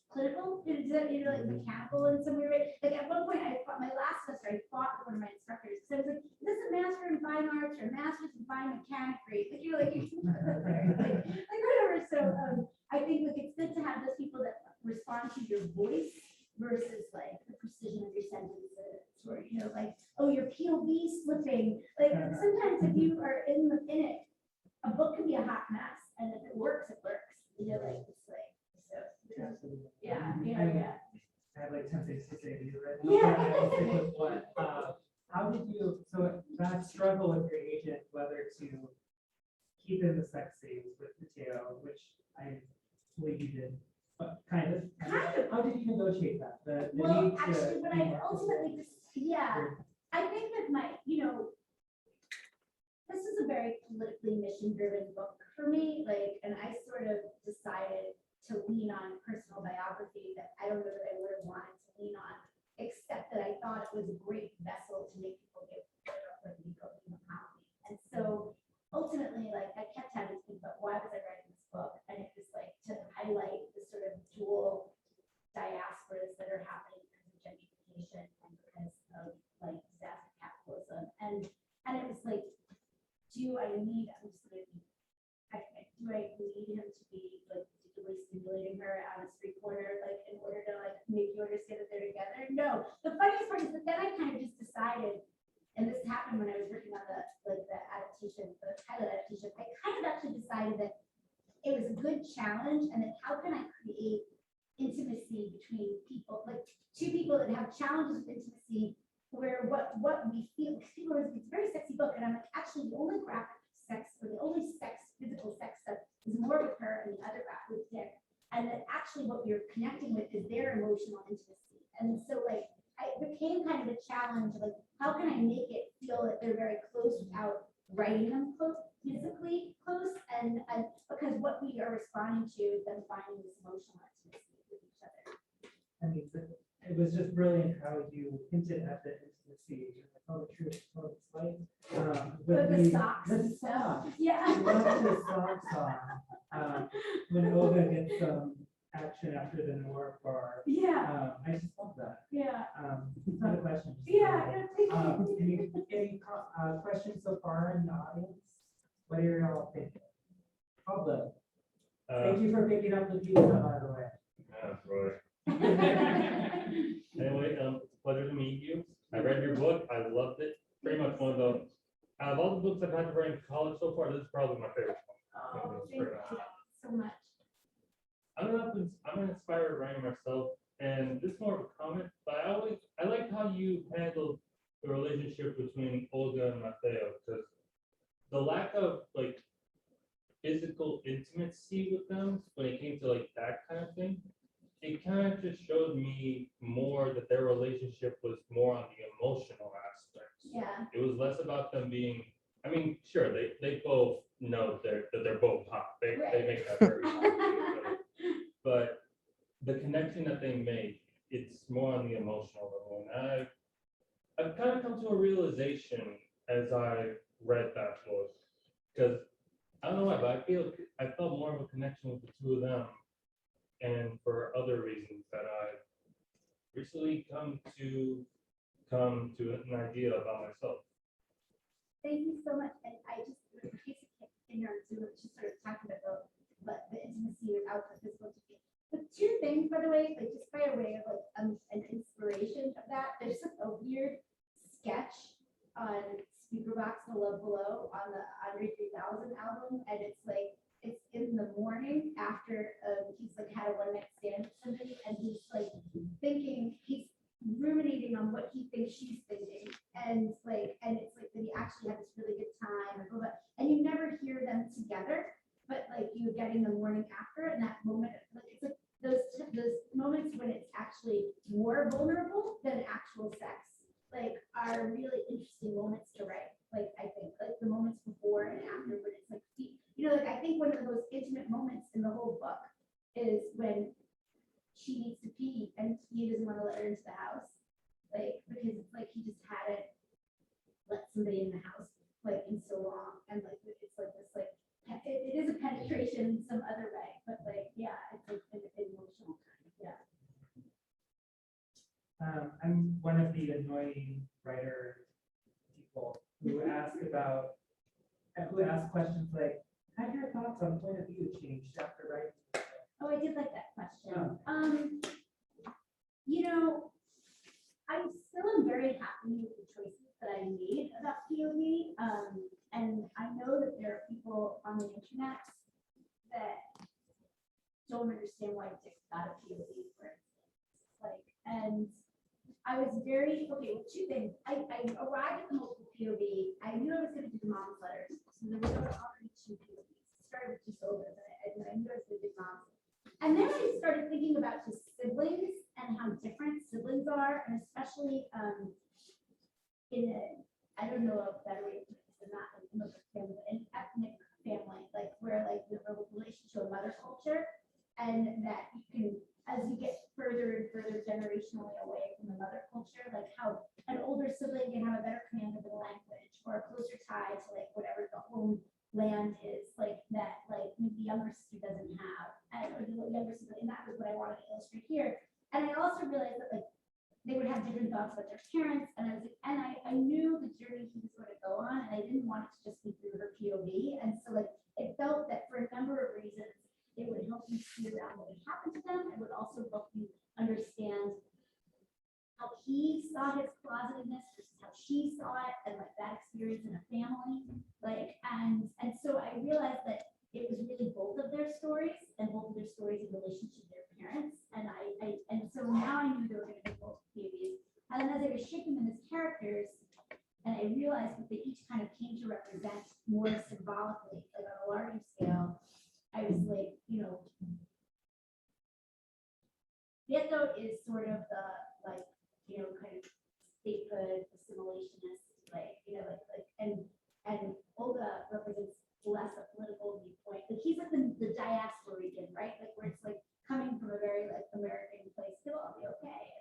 clinical, like mechanical in some way, right? Like at one point my last semester I fought with one of my instructors because I was like, is this a master in fine arts or a master's in fine mechanics? Like like whatever. So I think like it's good to have those people that respond to your voice versus like the precision of your sentences or like, oh, your POV slipping. Like sometimes if you are in it, a book can be a hot mess, and if it works, it works. Like it's like so. Yeah. I have like 10 things to say to you right now. Yeah. But I'll stick with one. How did you, so that struggle with your agent, whether to keep in the sex scenes with Mateo, which I believe you did, but kind of. How did you negotiate that? The Well, need to actually, what be I more ultimately just, I think that this is a very politically mission-driven book for me, like, and I sort of decided to lean on personal biography that I don't know that I would have wanted to lean on, except that I thought it was a great vessel to make people get comedy. And so ultimately, like, I kept having to think about why was I writing this book, and it was like to highlight the sort of dual diasporas that are happening because of gentrification and because of like disaster capitalism, and it was like, I'm just challenge, and then how can I create intimacy between people, like two people that have challenges with intimacy, where what we feel, because people are, it's a very sexy book, and I'm like, actually, the only graphic sex, or the only physical sex stuff is more with her and the other guy with Dick, and that actually what you're connecting with is their emotional intimacy. And so like, it became kind of a challenge, like, how can I make it feel that they're very close without writing them close, physically close, and because what we are responding to is them finding this emotional intimacy with each other. I mean, it was just brilliant how you hinted at the intimacy. Oh, the truth, oh, it's like, But with the socks. The socks. Yeah. I love the socks on. When Olga gets some action after the Noir bar, Yeah, I just love that. yeah. It's not a question. Yeah, Any questions so far in the audience? What are y'all thinking? Pablo, thank you for picking up the pizza, by the way. That's right. Anyway, it's a pleasure to meet you. I read your book. I loved it. Pretty much one of the, out of all the books I've had to write in college so far, this is probably my favorite one. Oh, thank you so much. I'm an inspired writer myself, and this is more of a comment, but I like how you handled the relationship between Olga and Mateo, because the lack of like physical intimacy with them when it came to like that kind of thing, it kind of just showed me more that their relationship was more on the emotional aspects. Yeah. It was less about them being, I mean, sure, they both know that they're both hot. They make that very obvious. But the connection that they make, it's more on the emotional level. And I've kind of come to a realization as I read that book, because I don't know why, but I felt more of a connection with the two of them, and for other reasons that I've recently come to an idea about myself. Thank you so much. And I just, in case in your Zoom, just sort of talking about the intimacy without the physical. But two things, by the way, like just by way of like an inspiration of that, there's just a weird sketch on Speakerbox The Love Below on the Andre 3000 album, and it's like it's in the morning after he's like had a one-night stand with somebody, and he's like thinking, he's ruminating on what he thinks she's thinking, and it's like that he actually had this really good time, and you never hear them together, but like you're getting the morning after, and that moment, like it's like those moments when it's actually more vulnerable than actual sex, like are really interesting moments to write. Like I think like the moments before and after, when it's like, you know, like I think one of the most intimate moments in the whole book is when she needs to pee and he doesn't want to let her into the house, like because it's like he just hadn't let somebody in the house like in so long, and like it's like this like it is a penetration in some other way, but like yeah, it's like an emotional kind. Yeah. I'm one of the annoying writer people who ask questions like, have your thoughts on point of view changed after writing? Oh, I did like that question. You know, I still am very happy with the choices that I made about POV. And I know that there are people on the internet that don't understand why Dick got a POV, for instance. Like, and I was very, okay, well, two things. I arrived at the multiple POV. I knew I was going to do the mom's letters. So there were already two POVs. It started with just over, but I knew I was going to do mom's. And then I started thinking about just siblings and how different siblings are, and especially in a, I don't know a better way to put this than not an immigrant family, but an ethnic family, like where like the relation to a mother culture, and that you can, as you get further and further generationally away from the mother culture, like how an older sibling can have a better command of the language or a closer tie to like whatever the home land is, like that, like maybe the younger sister doesn't have, or the younger sibling, and that was what I wanted to illustrate here. And I also realized that like they would have different thoughts about their parents, and I was like, and I knew the journey he was going to go on, and I didn't want it to just be through her POV, and so like it felt that for a number of reasons it would help you see around what had happened to them. It would also help you understand how he saw his closetedness versus how she saw it, and like that experience in a family. Like, and so I realized that it was really both of their stories and both of their stories in relation to their parents. And and so now I knew they were going to be both babies. And then as I was shaping them as characters, and I realized that they each kind of came to represent more symbolically, like on a larger scale, I was like, Nieto is sort of the like, kind of statehood assimilationist, and Olga represents less a political viewpoint. Like he's like the diasporican, right? Like where it's like coming from a very like American place, it'll all be okay.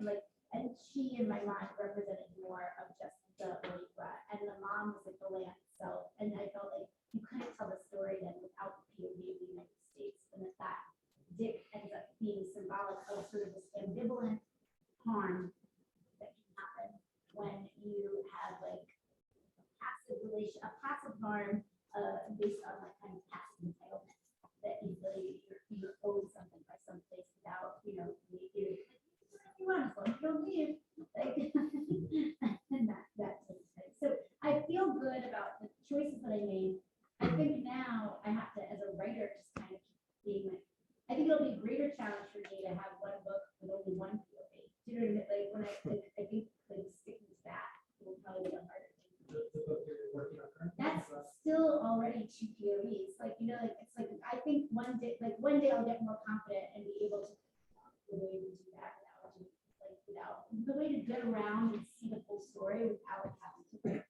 And she in my mind represented more of just the Boricua, and the mom was like the land itself. And I felt like you couldn't tell the story then without the POV of the United States, and that Dick ends up being symbolic of sort of this ambivalent harm that can happen when you have like a passive harm based on like kind of passive entitlement that you really you're owed something by some place without you want as long as you don't leave like and that sort of thing. So I feel good about the choices that I made. I think now I have to, as a writer, just kind of keep being like, I think it'll be a greater challenge for me to have one book with only one POV. Do you know what I mean? Like when I think like sticking to that will probably be a harder thing. The book you're working on currently? That's still already two POVs. Like, like it's like I think one day I'll get more confident and be able to the way to do that without the way to get around and see the full story without having to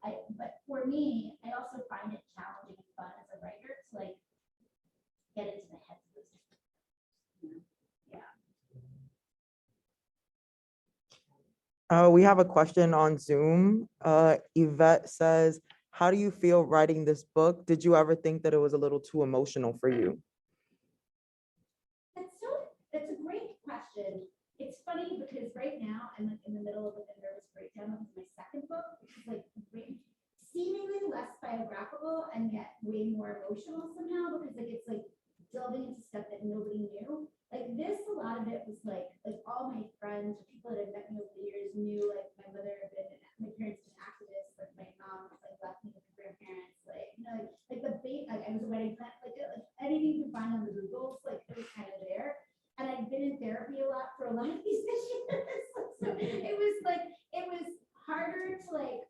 and but for me, I also find it challenging and fun as a writer to like get into the heads of those people. Yeah. We have a question on Zoom. Yvette says, how do you feel writing this book? Did you ever think that it was a little too emotional for you? That's a great question. It's funny because right now I'm like in the middle of like a nervous breakdown of my second book, which is like seemingly less biographical and yet way more emotional somehow because like it's like delving into stuff that nobody knew. Like this, a lot of it was like all my friends or people that had met me over the years knew like my mother had been, my parents had been activists, like my mom like left me with my grandparents, like like the bait, like I was a wedding plan, like anything you can find on the Googles, like it was kind of there. And I've been in therapy a lot for a lot of these issues. So it was harder to like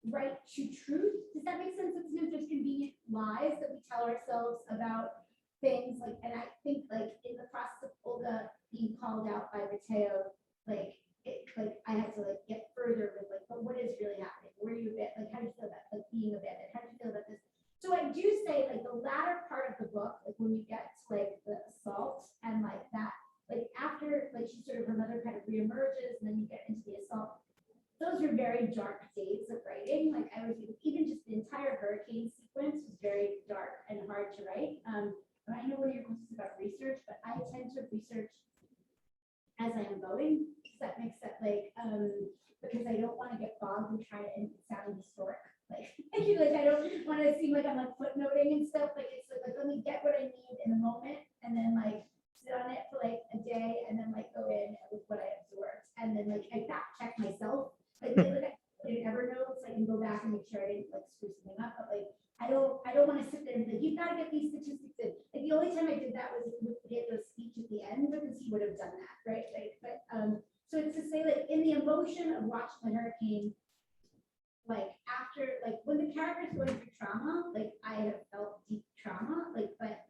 write to truth. Does that make sense? It's not just convenient lies that we tell ourselves about things like, and I think like in the process of Olga being called out by Mateo, like I had to like get further with like, but what is really happening? Were you a bit like, how do you feel about like being abandoned? How do you feel about this? So I do say like the latter part of the book, like when you get to like the assault and like that, like after like she sort of her mother kind of reemerges and then you get into the assault. Those are very dark days of writing. Like I was even just the entire hurricane sequence was very dark and hard to write. And I know one of your questions about research, but I tend to research as I am going. Does that make sense? Like because I don't want to get bogged and try and sound historic. Like I don't want to seem like I'm like footnoting and stuff. Like it's like let me get what I need in the moment and then like sit on it for like a day and then like go in with what I absorbed and then like I fact check myself. Like I didn't ever know, so I can go back and make sure I didn't like screw something up. But like I don't want to sit there and be like, you've got to get these statistics in. Like the only time I did that was with Pedro's speech at the end because he would have done that, right? Like, but so it's to say like in the emotion of watching the hurricane, like after like when the character's going through trauma, like I have felt deep trauma, like but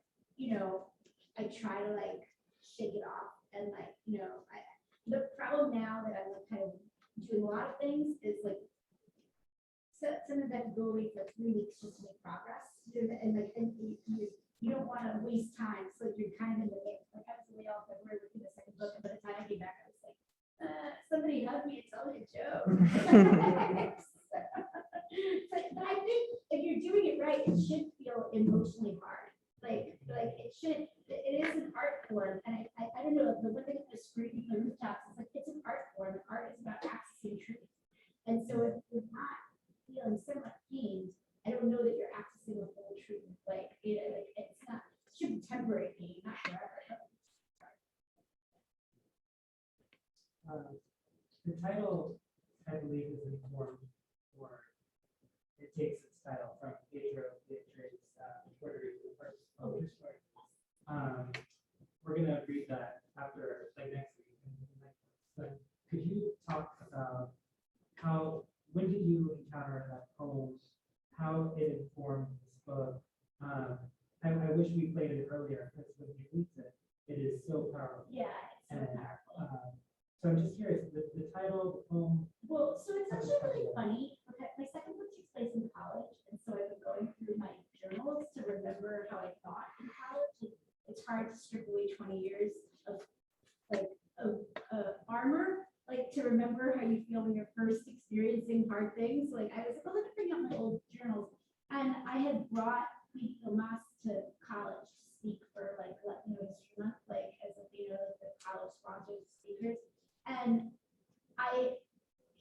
I try to like shake it off and like the problem now that I'm like kind of doing a lot of things is like so sometimes I have to go away for 3 weeks just to make progress and like and you don't want to waste time so you're kind of in the mix. Like I was away all February working the second book and by the time I came back I was like somebody hug me and tell me a joke. But I think if you're doing it right it should feel emotionally hard. Like it should. It is an art form, and I don't know. The one thing that's screaming from the rooftops is like it's an art form. And art is about accessing truth. And so if you're not feeling somewhat pain, I don't know that you're accessing the full truth. Like like it's not. It should be temporary pain, not forever. The title, I believe, is informed, or it takes its title from Pedro Beatriz Puerto Rico first published work. We're gonna read that after, like, next week. But could you talk about when did you encounter that poem, how it informed this book? I wish we played it earlier, because when you read it, it is so powerful. Yeah, it's so And, powerful. So I'm just curious, the title, the poem. Well, so it's actually really funny. Okay, my second book takes place in college, and so I've been going through my journals to remember how I thought in college. It's hard to strip away 20 years of like armor, like to remember how you feel when you're first experiencing hard things. Like I was like, oh, let me bring out my old journals, and I had brought Mas to college to speak for like Latino History Month, like as a like the college sponsors speakers, and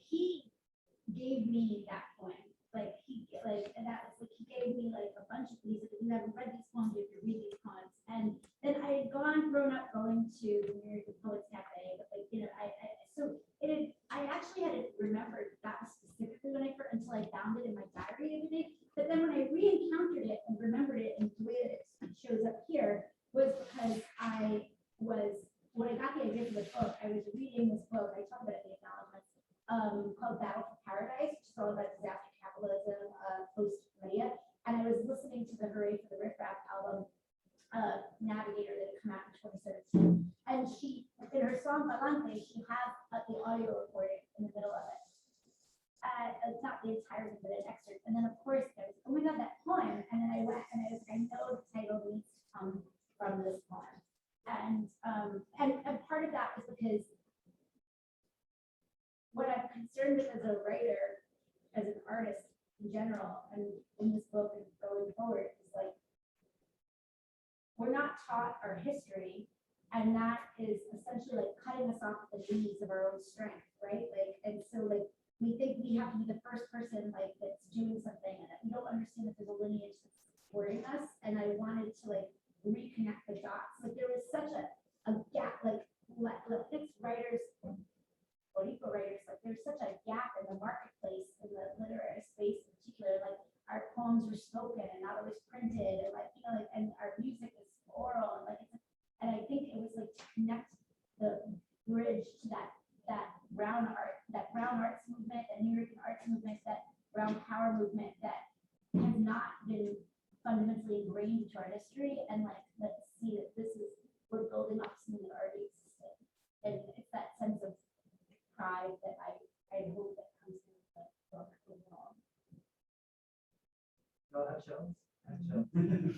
he gave me that poem. And that was like, he gave me like a bunch of these. If you haven't read these poems, you have to read these poems. And then I had grown up going to the American Poets Cafe, but like, I actually hadn't remembered that specifically until I found it in my diary the other day. But then when I re-encountered it and remembered it in the way that it shows up here was because when I got the idea for the book, I was reading this book, I talk about it in the acknowledgements, called Battle for Paradise, which is all about disaster capitalism, post-Maria. And I was listening to the Hooray for the Riff Raff album, Navigator, that had come out in 2017. And she, in her song Balante, she has the audio recording in the middle of it. It's not the entirety, but an excerpt. And then, of course, I was, oh my God, that poem. And then I went and I was like, I know the title needs to come from this poem. And part of that was because what I'm concerned with as a writer, as an artist in general, and in this book and going forward, is like, we're not taught our history, and that is essentially like cutting us off at the knees of our own strength, right? Like, and so like, we think we have to be the first person like that's doing something, and we don't understand that there's a lineage that's supporting us. And I wanted to like reconnect the dots. Like there was such a gap, like it's writers, Boricua writers, like there's such a gap in the marketplace, in the literary space in particular. Like our poems were spoken and not always printed, and like, like, and our music is oral, and like, and I think it was like to connect the bridge to that brown arts movement, that New York arts movement, that brown power movement that has not been fundamentally ingrained into our history. And like, let's see that we're building up something that already existed. And it's that sense of pride that I hope that comes from the book overall. Y'all have chills? I have chills.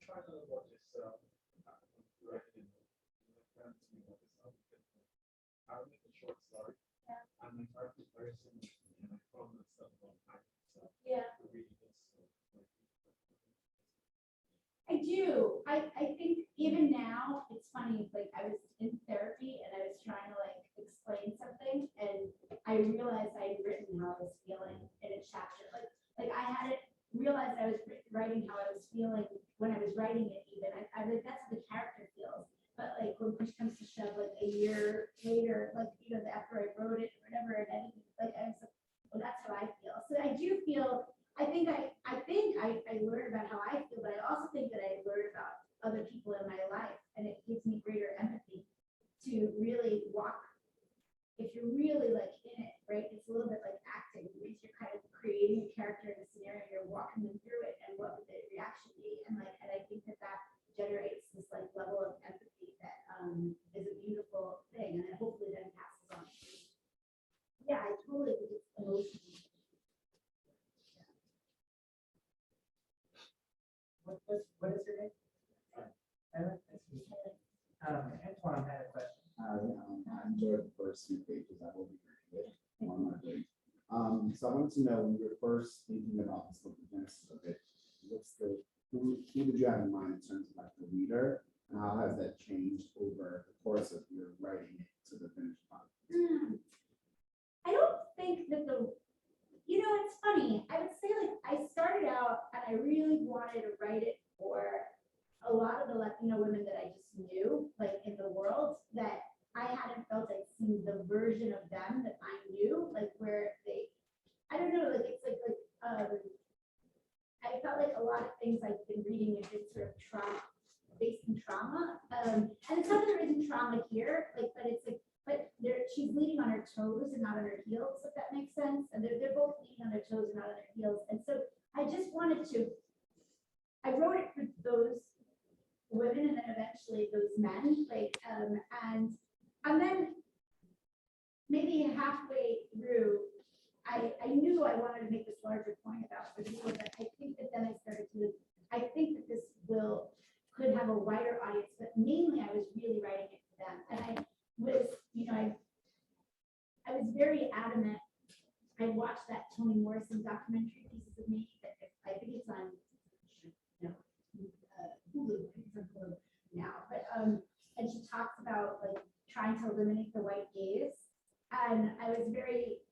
Try to watch this I read the short story. Yeah. And my character is very similar to me, and I found myself on time. So Yeah. reading this. I do. I think even now, it's funny, like I was in therapy and I was trying to like explain something, and I realized I had written how I was feeling in a chapter. Like I hadn't realized I was writing how I was feeling when I was writing it even. I like, that's how the character feels. But like when push comes to shove, like a year later, like, after I wrote it or whatever, and edited, like I was like, well, that's how I feel. So I do feel, I think I learned about how I feel, but I also think that I learned about other people in my life, and it gives me greater empathy to really walk. If you're really like in it, right? It's a little bit like acting. You're kind of creating a character in a scenario, you're walking them through it, and what would the reaction be? And I think that generates this like level of empathy that is a beautiful thing, and it hopefully then passes on. Yeah, I totally think it's emotional. What is your name? Ellen? Nice to meet you. Antoine had a question. I enjoyed the first few pages. I will be reading it on my way. So I wanted to know, when you were first thinking about this book, the genesis of it, who did you have in mind in terms of like the reader, and how has that changed over the course of your writing it to the finished product? I don't think that it's funny. I would say like I started out and I really wanted to write it for a lot of the Latino women that I just knew, like in the world, that I hadn't felt I'd seen the version of them that I knew, like where I don't know, like it's like trauma, based in trauma. And it's not that there isn't trauma here, like, but it's like, but she's leading on her toes and not on her heels, if that makes sense. And they're both leading on their toes and not on their heels. And so I just wanted to, I wrote it for those women and then eventually those men, like, and then maybe halfway through, I knew I wanted to make this larger point about the people, but I think that then I started to, I think that this could have a wider audience, but mainly I was really writing it for them. And I was, I was very adamant. I watched that Toni Morrison documentary, Pieces of Me, that I think it's on, Hulu, I think it's on Hulu now, but, and she talks about like trying to eliminate the white gaze. And I was very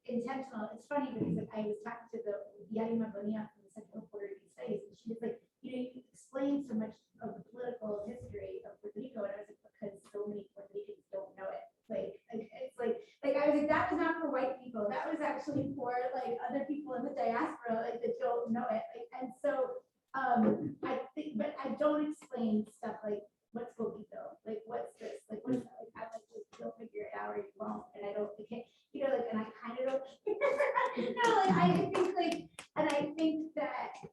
intentional. It's funny because like, I was talking to the Yarima Bonilla from the Center for Puerto Rican Studies, and she was like, you explain so much of the political history of Puerto Rico, and I was like, because so many Puerto Ricans don't know it. It's like I was like, that was not for white people. That was actually for like other people in the diaspora, like that don't know it. And so I think, but I don't explain stuff like what's Cogito, like what's this, like what's that? Like I'm like, just you'll figure it out or you won't, and I don't, like, like, and I kind of don't care. No, like I think like, and I think that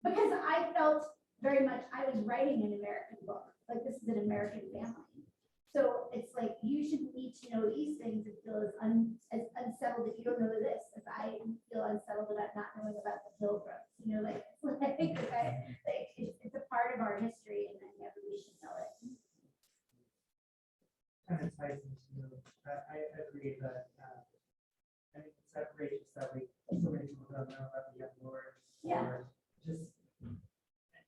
because I felt very much I was writing an American book, like this is an American family. So it's like you should need to know these things and feel as unsettled if you don't know this, as I feel unsettled about not knowing about the pilgrims. Like it's a part of our history, and we should know it. Kind of ties into, I agree that I think it's separation stuff, like so many people don't know about the young lords. Yeah. Or just,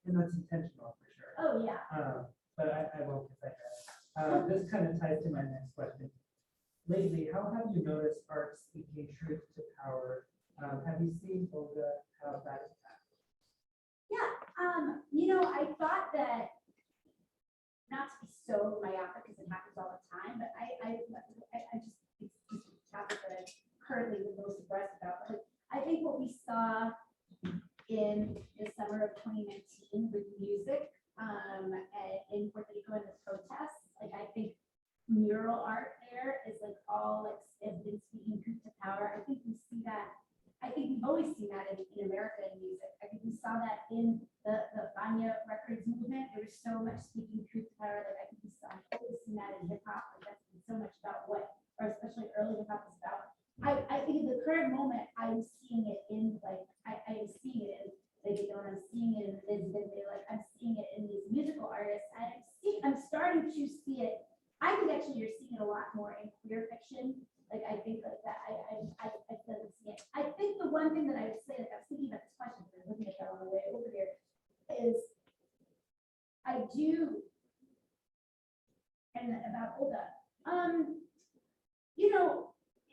and that's intentional for sure. Oh yeah. But I won't get that. This kind of ties to my next question. Lately, how have you noticed art speaking truth to power? Have you seen Olga have that impact? Yeah. I thought that, not to be so myopic because it happens all the time, but I just, it's a topic that I'm currently the most abreast about. But I think what we saw in the summer of 2019 with music in Puerto Rico and the protests, like I think mural art there is like all like has been speaking truth to power. I think we see that. I think we've always seen that in America in music. I think we saw that in the Fania Records movement. There was so much speaking truth to power. Like I think we saw, I've always seen that in hip hop. Like that's been so much about what, or especially early hip hop is about. I think in the current moment, I'm seeing it in like I'm seeing it in like I'm seeing it in like I'm seeing it in these musical artists. And I'm starting to see it. I think actually you're seeing it a lot more in queer fiction. Like I think like that I doesn't see it. I think the one thing that I would say, like I was thinking about this question, and looking at that on the way over here, is I do, and about Olga,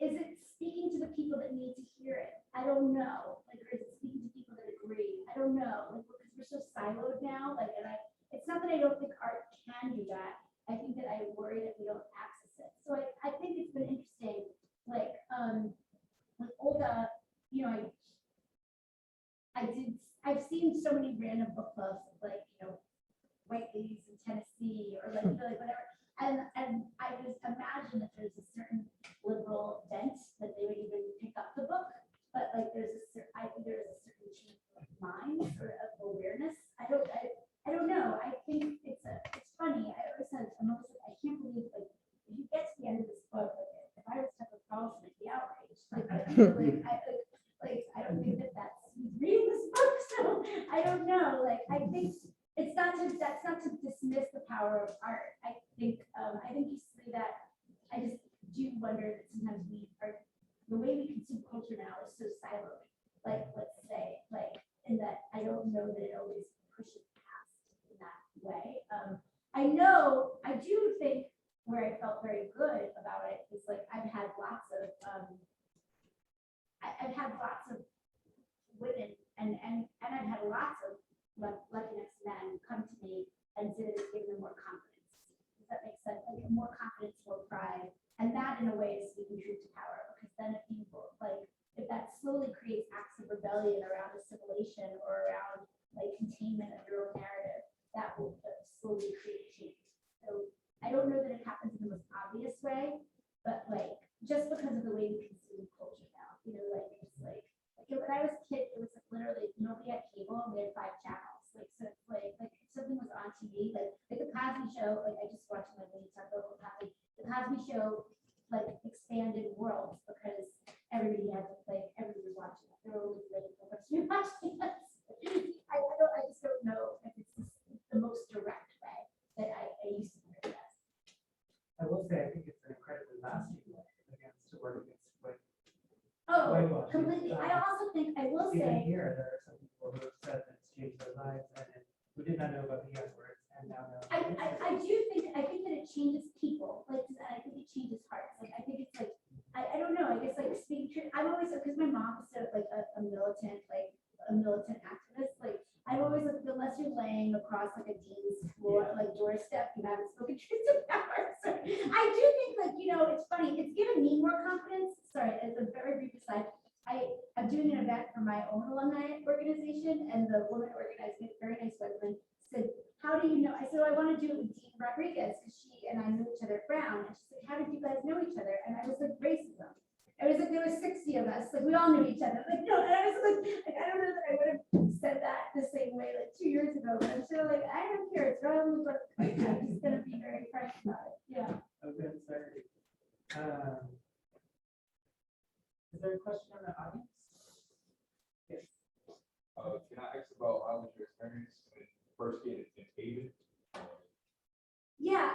is it speaking to the people that need to hear it? I don't know. Like, or is it speaking to people that agree? I don't know. Like, because we're so siloed now. Like, and it's not that I don't think art can do that. I think that I worry that we don't access it. So I think it's been interesting. Like, with Olga, I've seen so many random book clubs, like, white ladies in Tennessee or like whatever. And I just imagine that there's a certain liberal bent that they would even pick up the book, but like I think there's a certain change of mind or of awareness. I don't know. I think it's funny. I always said, I'm always like, I can't believe like if you get to the end of this book, like, if I was Tucker Carlson, I'd be outraged. I don't think that's reading this book, so I don't know. Like I think that's not to dismiss the power of art. I think you see that. I just do wonder that sometimes the way we consume culture now is so siloed. Like let's say, like in that I don't know that it always pushes past in that way. I do think where I felt very good about it is like I've had lots of women and I've had lots of Latinx men come to me and say that it's given them more confidence. Does that make sense? Like more confidence, more pride. And that in a way is speaking truth to power, because then if you if that slowly creates acts of rebellion around assimilation or around like containment of your own narrative that will slowly create change. So I don't know that it happens in the most obvious way, but like just because of the way we consume culture now, you know, like it's like when I was a kid, it was like literally nobody had cable and we had 5 channels. Like so it's like if something was on TV, like the Cosby Show, like I just watched like when you talk about Cosby, the Cosby Show like expanded worlds because everybody had to like everybody was watching it. They were always ready for us to be watching us. I just don't know if it's just the most direct way that I used to think of it as. I will say, I think it's an incredibly lasting way against to work against like Oh, whitewashing. completely. I also think I will Even say. here, there are some people who have said that it's changed their lives and then who did not know about the S words and now know. I think that it changes people, like, I think it changes hearts, like, I think it's like, I don't know, I guess like speaking truth, I'm always, because my mom was so like a militant activist, like, I'm always like, unless you're laying across like a dean's floor, like doorstep, you haven't spoken truth to power, so I do think like, you know, it's funny, it's given me more confidence, sorry, as a very brief aside, I'm doing an event for my own alumni organization, and the woman organizing it, very nice woman, said, how do you know? I said, well, I want to do it with Dean Rodriguez because she and I knew each other at Brown. And she said, how did you guys know each other? And I was like, racism. I was like, there were 60 of us, like we all knew each other. Like, no, and I was like I don't know that I would have said that the same way like 2 years ago, but I'm still like, I don't care. It's probably like, I'm just gonna be very frank about it. Yeah. Okay, sorry. Is there a question on the audience? Yes. Can I ask about how was your experience when first getting in Haven? Yeah,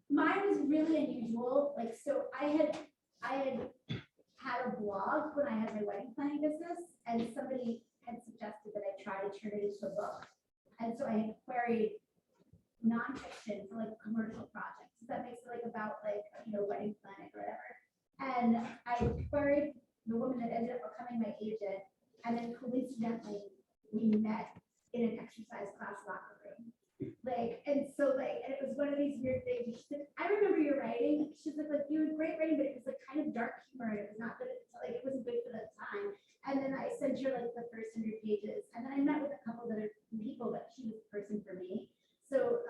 mine was really unusual. Like, so I had had a blog when I had my wedding planning business, and somebody had suggested that I try to turn it into a book. And so I had queried nonfiction for like commercial projects. Does that makes it like about like, you know, wedding planning or whatever. And I queried the woman that ended up becoming my agent, and then coincidentally we met in an exercise class locker room. Like, and so like, and it was one of these weird things. She said, I remember your writing. She's like, you were great writing, but it was like kind of dark humor, and it was not good. Like, it wasn't good for the time. And then I sent her like the first 100 pages, and then I met with a couple of other people, but she was the person for me. So,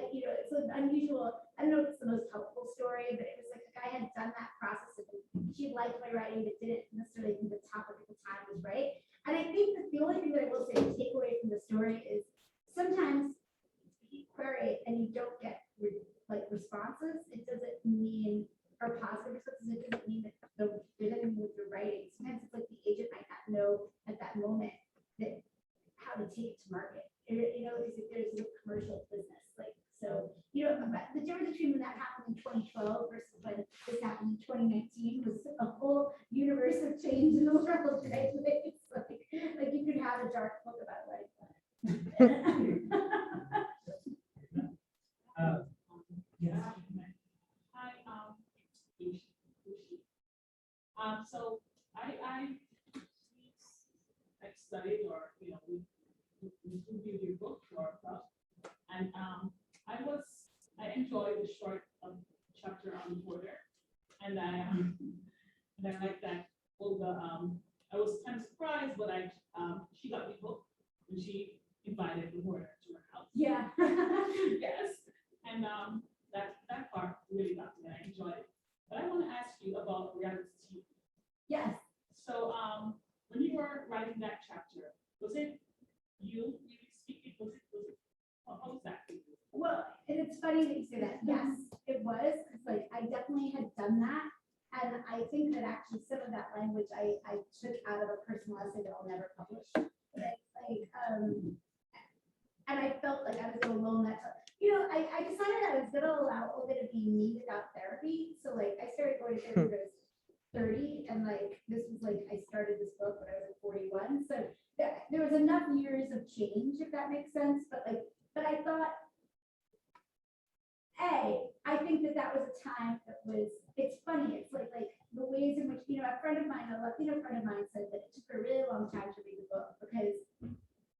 you know, it's an unusual. I don't know if it's the most helpful story, but it was like I had done that process, and she liked my writing, but didn't necessarily think the topic at the time was right. And I think that the only thing that I will say to take away from the story is sometimes you query it and you don't get like responses. It doesn't mean, or positive responses, it doesn't mean that it doesn't mean with your writing. Sometimes it's like the agent might not know at that moment that how to take it to market. You know, there's a commercial business, like, so, you know, but the difference between when that happened in 2012 versus when this happened in 2019 was a whole universe of change in the world, right? Like you could have a dark book about wedding planning. Yes. Hi, so I studied, or you know, we reviewed your book for us, and I enjoyed the short chapter on the border, and I like that. Well, I was kind of surprised, but she got me hooked when she invited the border to her house. Yeah. Yes, and that part really got me. I enjoyed it. But I want to ask you about reality TV. Yes. So when you were writing that chapter, was it you really speaking? How was that? Well, and it's funny that you say that. Yes, it was. It's like I definitely had done that. And I think that actually some of that language I took out of a personal essay that I'll never publish. Like, and I felt like I was going to loan that to, you know, I decided I was going to allow Olga to be me without therapy. So like I started going to therapy when I was 30, and like this was like I started this book when I was like 41. So there was enough years of change, if that makes sense. But I thought, I think that was a time that was, it's funny, it's like the ways in which, you know, a friend of mine, a Latino friend of mine said that it took her a really long time to read the book because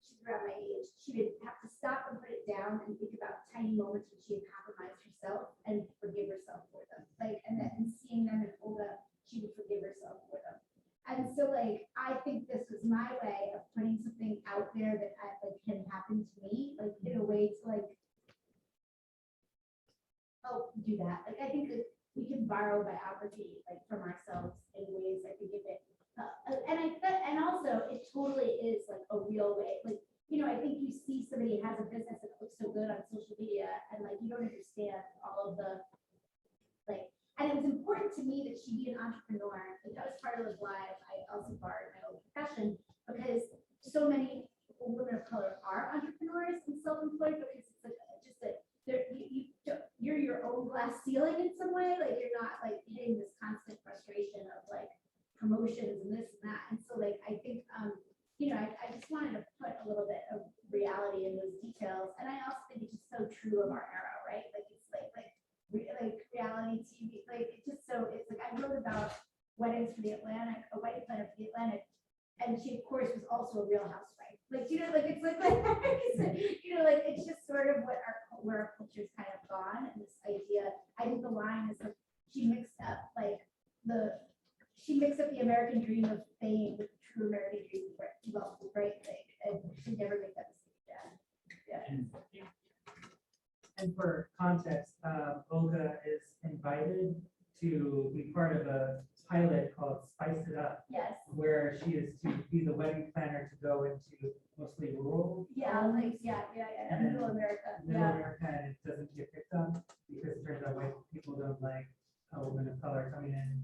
she's around my age. She would have to stop and put it down and think about tiny moments when she had compromised herself and forgive herself for them. Like, and seeing them in Olga, she would forgive herself for them. And so like, I think this was my way of putting something out there that help do that. Like, I think that we can borrow biography, like, from ourselves in ways that we give it. And also, it totally is like a real way, like, you know, I think you see somebody has a business that looks so good on social media, and like, you don't understand all of the, like, and it was important to me that she be an entrepreneur. Like, that was part of why I also borrowed my own profession, because so many women of color are entrepreneurs and self-employed, because it's like just that you're your own glass ceiling in some way. Like, you're not like hitting this constant frustration of like promotions and this and that. And so like, I think, you know, I just wanted to put a little bit of reality in those details. And I also think it's just so true of our era, right? Like, it's like reality TV, like, it's just so, it's like, I wrote about Weddings for the Atlantic, a wedding planner for the Atlantic, and she of course was also a real housewife. Like, you know, like, it's like, you know, like, it's just sort of what where our culture's kind of gone. And this idea, I think the line is like, she mixed up the American dream of fame with the true American dream of wealth, right? Like, and she never make that mistake again. Yeah. And for context, Olga is invited to be part of a pilot called Spice It Up, Yes. where she is to be the wedding planner to go into mostly rural. Yeah, homes, like, yeah, And then middle America. Middle Yeah. America, and it doesn't get picked up because it turns out white people don't like a woman of color coming in,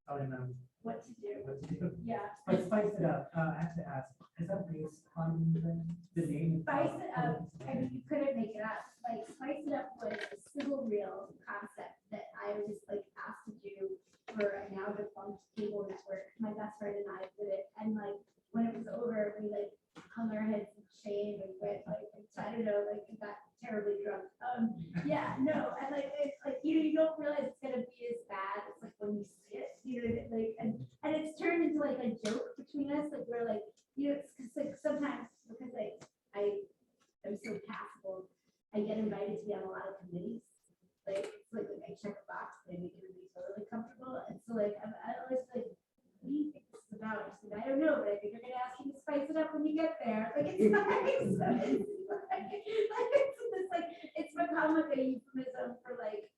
telling them What to do. what to do. Yeah. But Spice It Up, I have to ask, is that based on the name? Spice It Up, I mean, you couldn't make it up. Like, Spice It Up was a sizzle reel concept that I was like asked to do for a now defunct cable network. My best friend and I did it, and like, when it was over, we like hung our heads in shame and went like, I don't know, like, we got terribly drunk. Yeah, no, and like, it's like, you know, you don't realize it's gonna be as bad as like when you see it, you know, like, and it's turned into like a joke between us. Like, we're like, you know, it's 'cause, like, sometimes because I am so passable, I get invited to be on a lot of committees. Like, it's like I check a box and make everybody feel really comfortable. And so like, I always like, what do you think this is about? I said, I don't know, but I think you're gonna ask me to spice it up when you get there. Like, it's nice. So it's like, it's become like a euphemism for like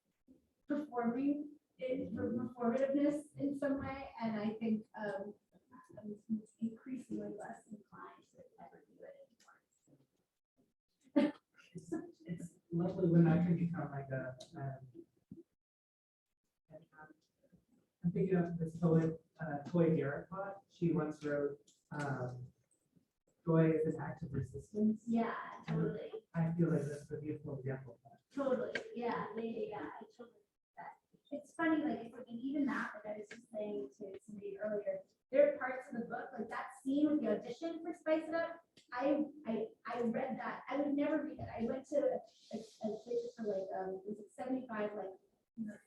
performing for performativeness in some way. And I think I'm increasingly less inclined to ever do it anymore. It's lovely when that can become like I'm thinking of this poet, Toy Garrett. She once wrote, joy is an act of resistance. Yeah, totally. I feel like that's a beautiful example of that. Totally. Yeah. I totally get that. It's funny, like, and even that, like I was just saying to somebody earlier, there are parts of the book, like that scene with the audition for Spice It Up. I read that. I would never read that. I went to a place for like, it was like 75, like, you know,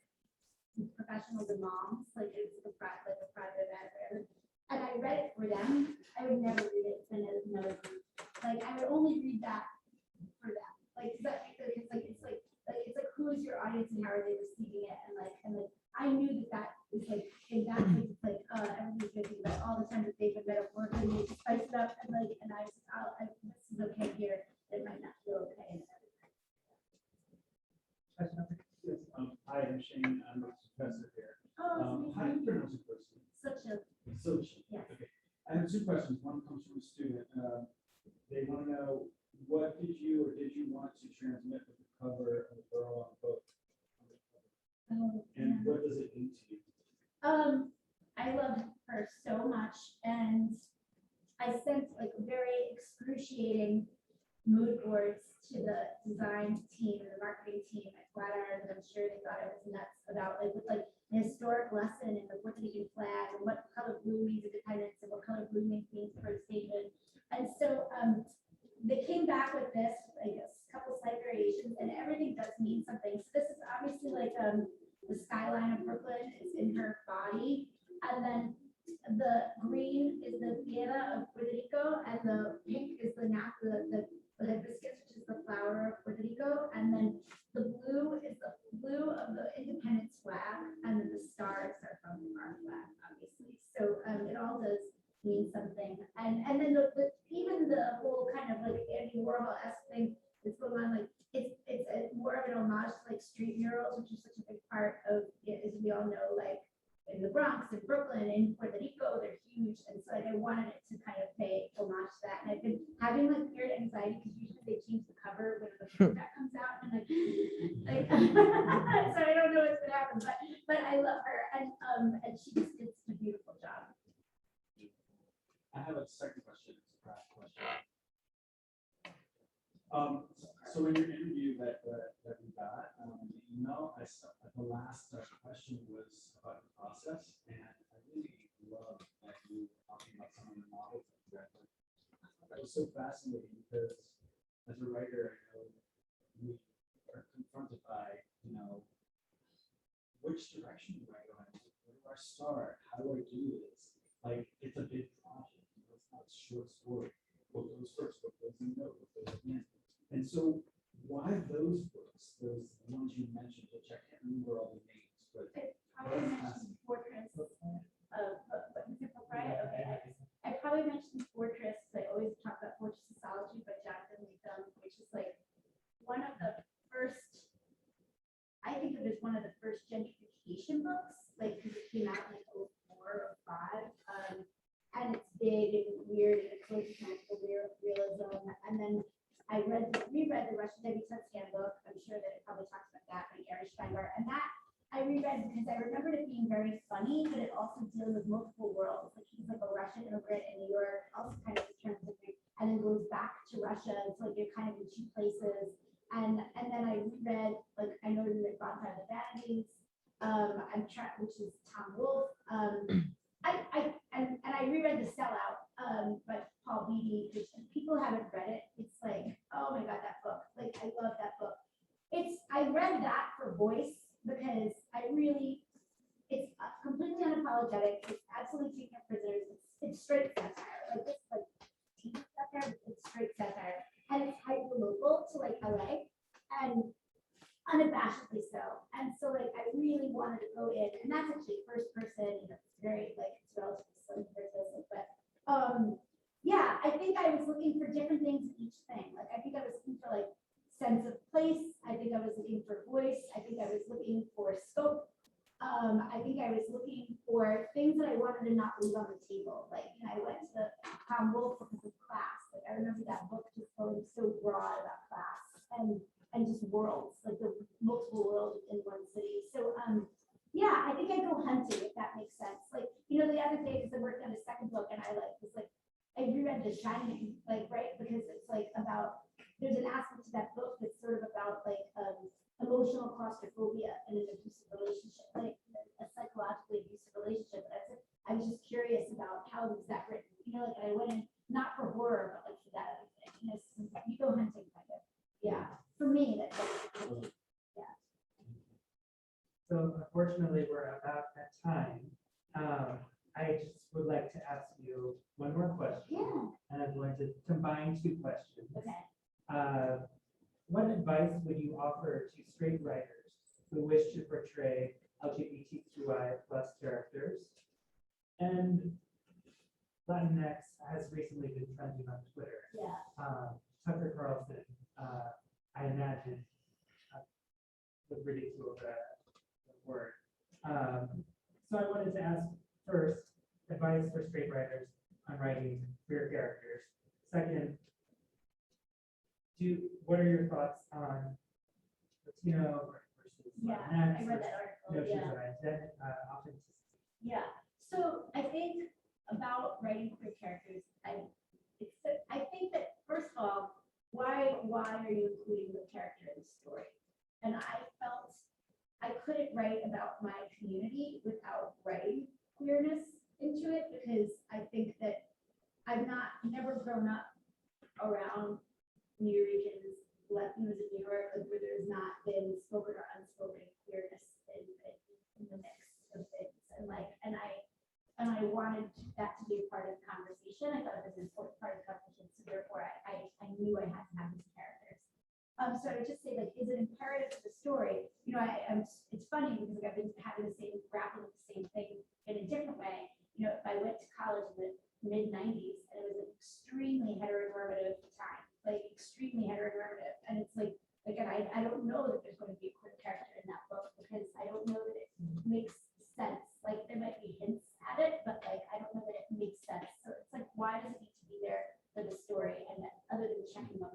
professionals and moms, like it was a private event, whatever. And I read it for them. I would never read it in another group. Like, I would only read that for them. Like, does that make sense? It's like who is your audience and how are they receiving it? And like I knew that was like, in that case, it's like everybody's gonna think about all the time that they've been metaphorically made to spice it up, and like, and I was this is okay here. It might not feel okay in another. Yes, hi, I'm Shane, I'm a professor here. Oh, How do you pronounce your first name? such a, Sochi. yes. Okay. I have two questions. One comes from a student. They want to know, what did you want to transmit with the cover of the girl on the book? Oh, And yeah. what does it mean to you? I love her so much, and I sent like very excruciating mood boards to the design team and the marketing team at Flatiron, and I'm sure they thought I was nuts about like with like an historic lesson and the Puerto Rican flag and what color blue means independence and what color blue means First Nation. And so they came back with this, I guess, a couple slight variations, and everything does mean something. So this is obviously like the skyline of Brooklyn is in her body, and then the green is the tierra of Puerto Rico, and the pink is the hibiscus, which is the flower of Puerto Rico, and then the blue is the blue of the independence flag, and then the stars are from our flag, obviously. So it all does mean something, and then even the whole kind of like Andy Warhol-esque thing that's going on, like it's more of an homage to like street murals, which is are such a big part of, as we all know, like in the Bronx and Brooklyn and Puerto Rico, they're huge. And so like, I wanted it to kind of pay homage to that. And I've been having like weird anxiety because usually they change the cover when the book that comes out. And like so I don't know what's gonna happen, but I love her. And she just did such a beautiful job. I have a second question, it's a craft question. So in your interview that we got, the email, I saw the last question was about the process, and I really love that you were talking about some of the models that you read. That was so fascinating because as a writer, I know we are confronted by, which direction do I go in? Where do I start? How do I do this? Like, it's a big project. It's not a short story. What goes first? What goes in the middle? What goes at the end? And so, why those books? Those ones you mentioned, which I can't remember all the names, but I probably mentioned Fortress Okay. I probably mentioned Fortress. I always talk about Fortress Sociology by Jonathan Lethem, which is like one of the first. I think it was one of the first gentrification books, like because it came out in like 04 or 05, and it's big and weird and it's like magical realism. And then I reread the Russian Debutante's Handbook. I'm sure that it probably talks about that by Gary Steingart, and that I reread because I remembered it being very funny, but it also deals with multiple worlds. Like he's like a Russian immigrant in New York, also kind of transitioning, and then goes back to Russia. It's like you're kind of in two places. And then I reread, like I know you read Bonfire of the Vanities, which is Tom Wolfe. I reread The Sellout by Paul Beatty, which if people haven't read it, it's like, oh my God, that book. Like I love that book. I read that for voice because it's completely unapologetic. It's absolutely taking up prisoners. It's straight satire. Like it's like TV satire, but it's straight satire. And it's hyper local to like LA and unabashedly so. And so like I really wanted to go in, and that's actually first person, it's very like it's relatively slim person, but yeah, I think I was looking for different things in each thing. Like I think I was looking for like sense of place. I think I was looking for voice. I think I was looking for scope. I think I was looking for things that I wanted to not leave on the table. Like, I went to the Tom Wolfe because of class. Like, I remember that book just going so broad about class and just worlds, like the multiple worlds in one city. So, yeah, I think I go hunting, if that makes sense. Like, the other day, because I worked on a second book and I reread The Shining, like, right? Because it's like about, there's an aspect to that book that's sort of about like emotional claustrophobia in an abusive relationship, like a psychologically abusive relationship. I was just curious about how was that written, like I went in not for horror, but like for that other thing. You go hunting kind of. Yeah, for me, that's yeah. So unfortunately, we're about that time. I just would like to ask you one more question. Yeah. And I'm going to combine two questions. Okay. What advice would you offer to straight writers who wish to portray LGBTQI plus characters? And Latinx has recently been trending on Twitter. Yeah. Tucker Carlson, I imagine, would ridicule the word. So I wanted to ask first, advice for straight writers on writing queer characters. Second, what are your thoughts on Latino versus Latinx? I read that article. Notions Yeah. of authenticity. Yeah. So I think about writing queer characters, I think that first of all, why are you including the character in the story? And I felt I couldn't write about my community without writing queerness into it, because I think that I've never grown up around New Yorkers, Latinos in New York, like, where there's not been spoken or unspoken queerness in the mix of things. And I wanted that to be a part of the conversation. I thought it was an important part of the conversation. So therefore I knew I had to have these characters. So I would just say, like, is it imperative to the story? It's funny because like, I've been having grappling with the same thing in a different way. If I went to college in the mid-90s, and it was an extremely heteronormative time, like extremely heteronormative. And it's like, again, I don't know that there's going to be a queer character in that book because makes sense. Like there might be hints at it, but like I don't know that it makes sense. So it's like, why does it need to be there for the story? And then other than checking a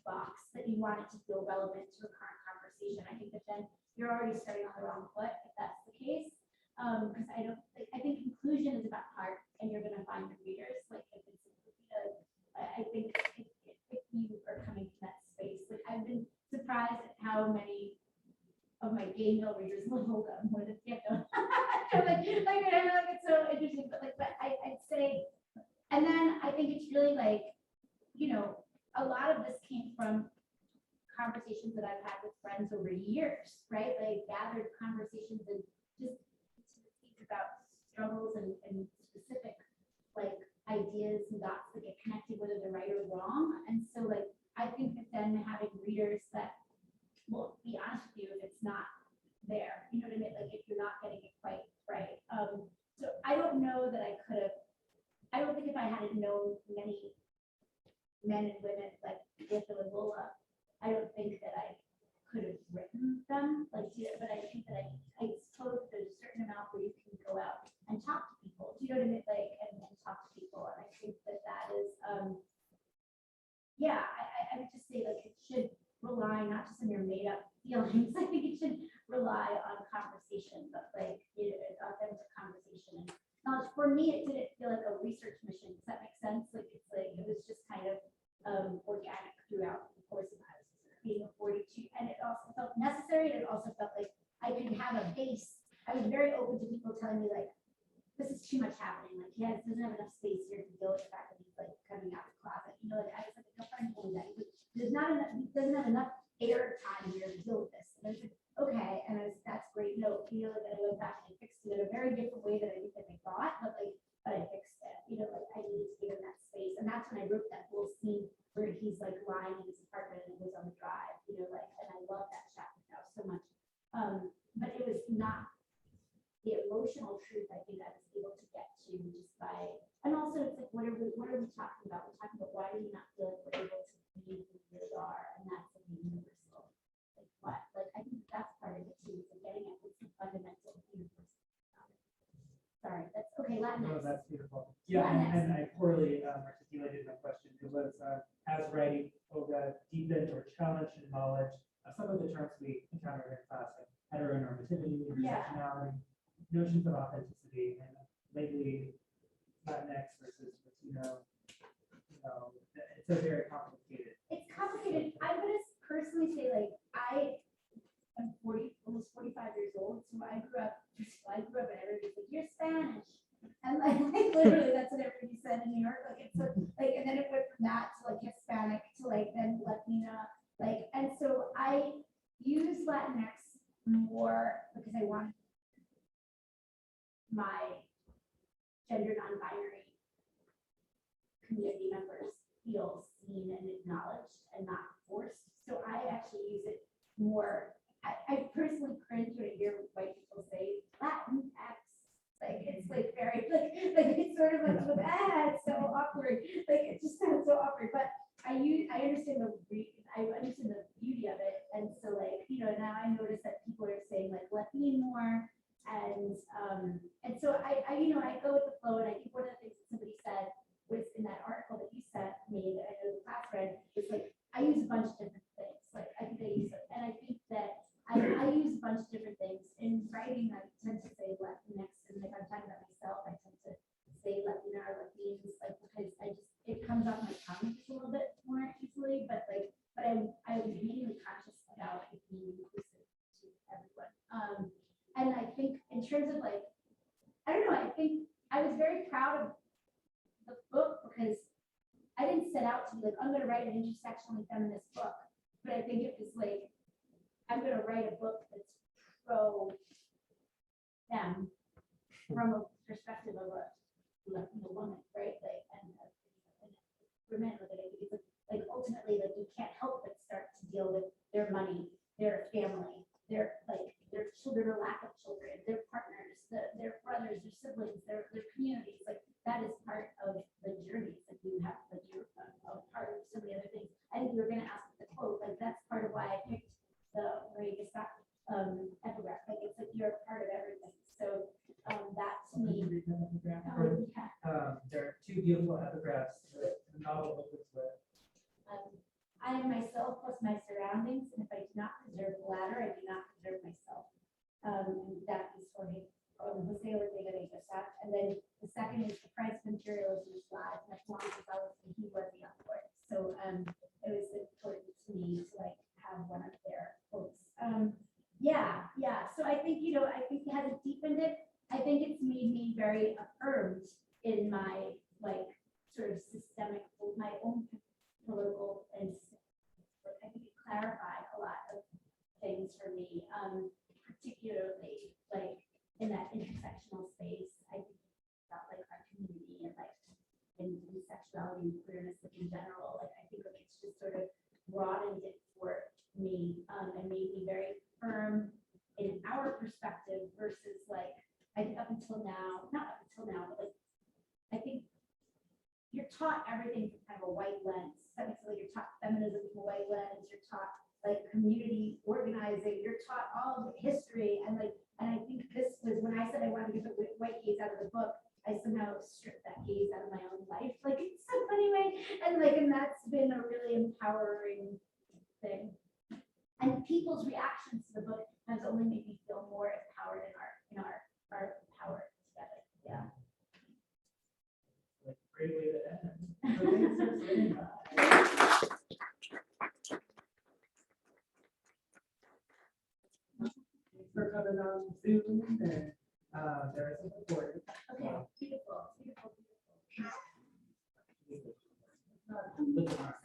box that you want it to feel relevant to a current conversation, I think that then you're already starting on the wrong foot if that's the case. Because I don't like, I think inclusion is about heart, and you're going to find your readers. Like if it's, I think if you are coming from that space, like I've been surprised at how many of my gay male readers leveled up more than Skepto. like I know like it's so interesting, but like, but I'd say, and then I think it's really like, you know, a lot of this came from conversations that I've had with friends over years, right? Like gathered conversations and just about struggles and specific like ideas and dots that get connected, whether they're right or wrong. And so like, I think that then having readers that will be honest with you if it's not there, you know what I mean? Like if you're not getting it quite right. So I don't know that I could have, I don't think if I hadn't known many men and women like Litho and Lola, I don't think that I could have written them. Like, yeah, but I think that I suppose there's a certain amount where you can go out and talk to people. Do you know what I mean? Like, and talk to people. And I think that that is, yeah, I would just say like it should rely not just on your made up feelings. I think it should rely on conversation, but like authentic conversation. And knowledge. For me, it didn't feel like a research mission. Does that make sense? Like it's like it was just kind of organic throughout the course of my being a 42, and it also felt necessary, and it also felt like I could have a base. I was very open to people telling me like, this is too much happening. Like he doesn't have enough space here to deal with the fact that he's like coming out of the closet. You know, like I was like, no friend told me that. There's not enough, he doesn't have enough air time here to deal with this. And I was like, okay, and I was, that's great. No, you know, like I went back and I fixed it in a very different way than I think that I thought, but like, but I fixed it. You know, like I needed to give him that space. And that's when I wrote that whole scene where he's like lying in his apartment and it was on the drive, you know, like, and I love that chapter now so much. But it was not the emotional truth I think I was able to get to just by, and also it's like, what are we talking about? We're talking about why do you not feel like we're able to be who we really are? And that's like universal. Like what? Like I think that's part of it too, is like getting at what's the fundamental universal. Sorry, that's okay, Latinx. No, that's beautiful. Yeah, and I poorly articulated my question. It was as writing deepened or challenged in knowledge of some of the terms we encountered in class, like heteronormativity, intersectionality, notions of authenticity, and lately Latinx versus Latino. You know, it's a very complicated. It's complicated. I would personally say like I am 40, almost 45 years old, so I grew up and everybody's like, you're Spanish. And like literally that's what everybody said in New York. Like it's like, and then it went from that to like Hispanic to like then Latina. Like, and so I use Latinx more because I want my gender non-binary community members feel seen and acknowledged and not forced. So I actually use it more. I personally cringe when I hear white people say Latinx. Like it's like very like it's sort of like it's so awkward. Like it just sounds so awkward. But I understand the beauty of it. And so like, you know, now I notice that people are saying like Latin more. And so I you know, I go with the flow. And I think one of the things that somebody said was in that article that you sent me that I know the class read is like I use a bunch of different things. Like I think I use it, and I think that I use a bunch of different things in writing. I tend to say Latinx, and if I'm talking about myself, I tend to say Latina or Latinos, like because it comes off my tongue just a little bit more easily. But I was mainly conscious about it being inclusive to everyone. And I think in terms of like, I don't know, I think I was very proud of the book because I didn't set out to be like, I'm going to write an intersectionally feminist book, but I think it was like, I'm going to write a book that's pro them from a perspective of a Latino woman, right? Like, and for men, like ultimately, like you can't help but start to deal with their money, their family, their children or lack of children, their partners, their brothers, their siblings, their communities. Like that is part of the journey that you have, like you're a part of so many other things. I think you were going to ask the quote, like that's part of why I picked the Marie Gestapo epigraph. Like it's like you're a part of everything. read the epigraph? Oh, yeah. There are two beautiful epigraphs that the novel opens with. I am myself plus my surroundings, and if I do not preserve the latter, I do not preserve myself. And that is for Jose Ortega de Gasset. And then the second is the price of materialism is lies, and Lehman College, and he was the author. So it was important to me to like have one of their quotes. Yeah. So I think, I think it hasn't deepened it. I think it's made me very affirmed in my like sort of systemic, my own political and I think it clarified a lot of things for me, particularly like in that intersectional space. I think about like our community and like in sexuality and queerness in general. Like I think like it's just sort of broadened it for me and made me very firm in our perspective versus like I think up until now, not up until now, but like I think you're taught everything from kind of a white lens. That makes it like you're taught feminism from a white lens. You're taught like community organizing. You're taught all of the history and I think this was when I said I wanted to get the white gaze out of the book. I somehow stripped that gaze out of my own life, like in some funny way, and that's been a really empowering thing. And people's reactions to the book has only made me feel more empowered in our power together. Yeah. Like, great way to end. So thanks for saying that. Thanks for coming on Zoom and there is a recording. Okay, beautiful. Look at our-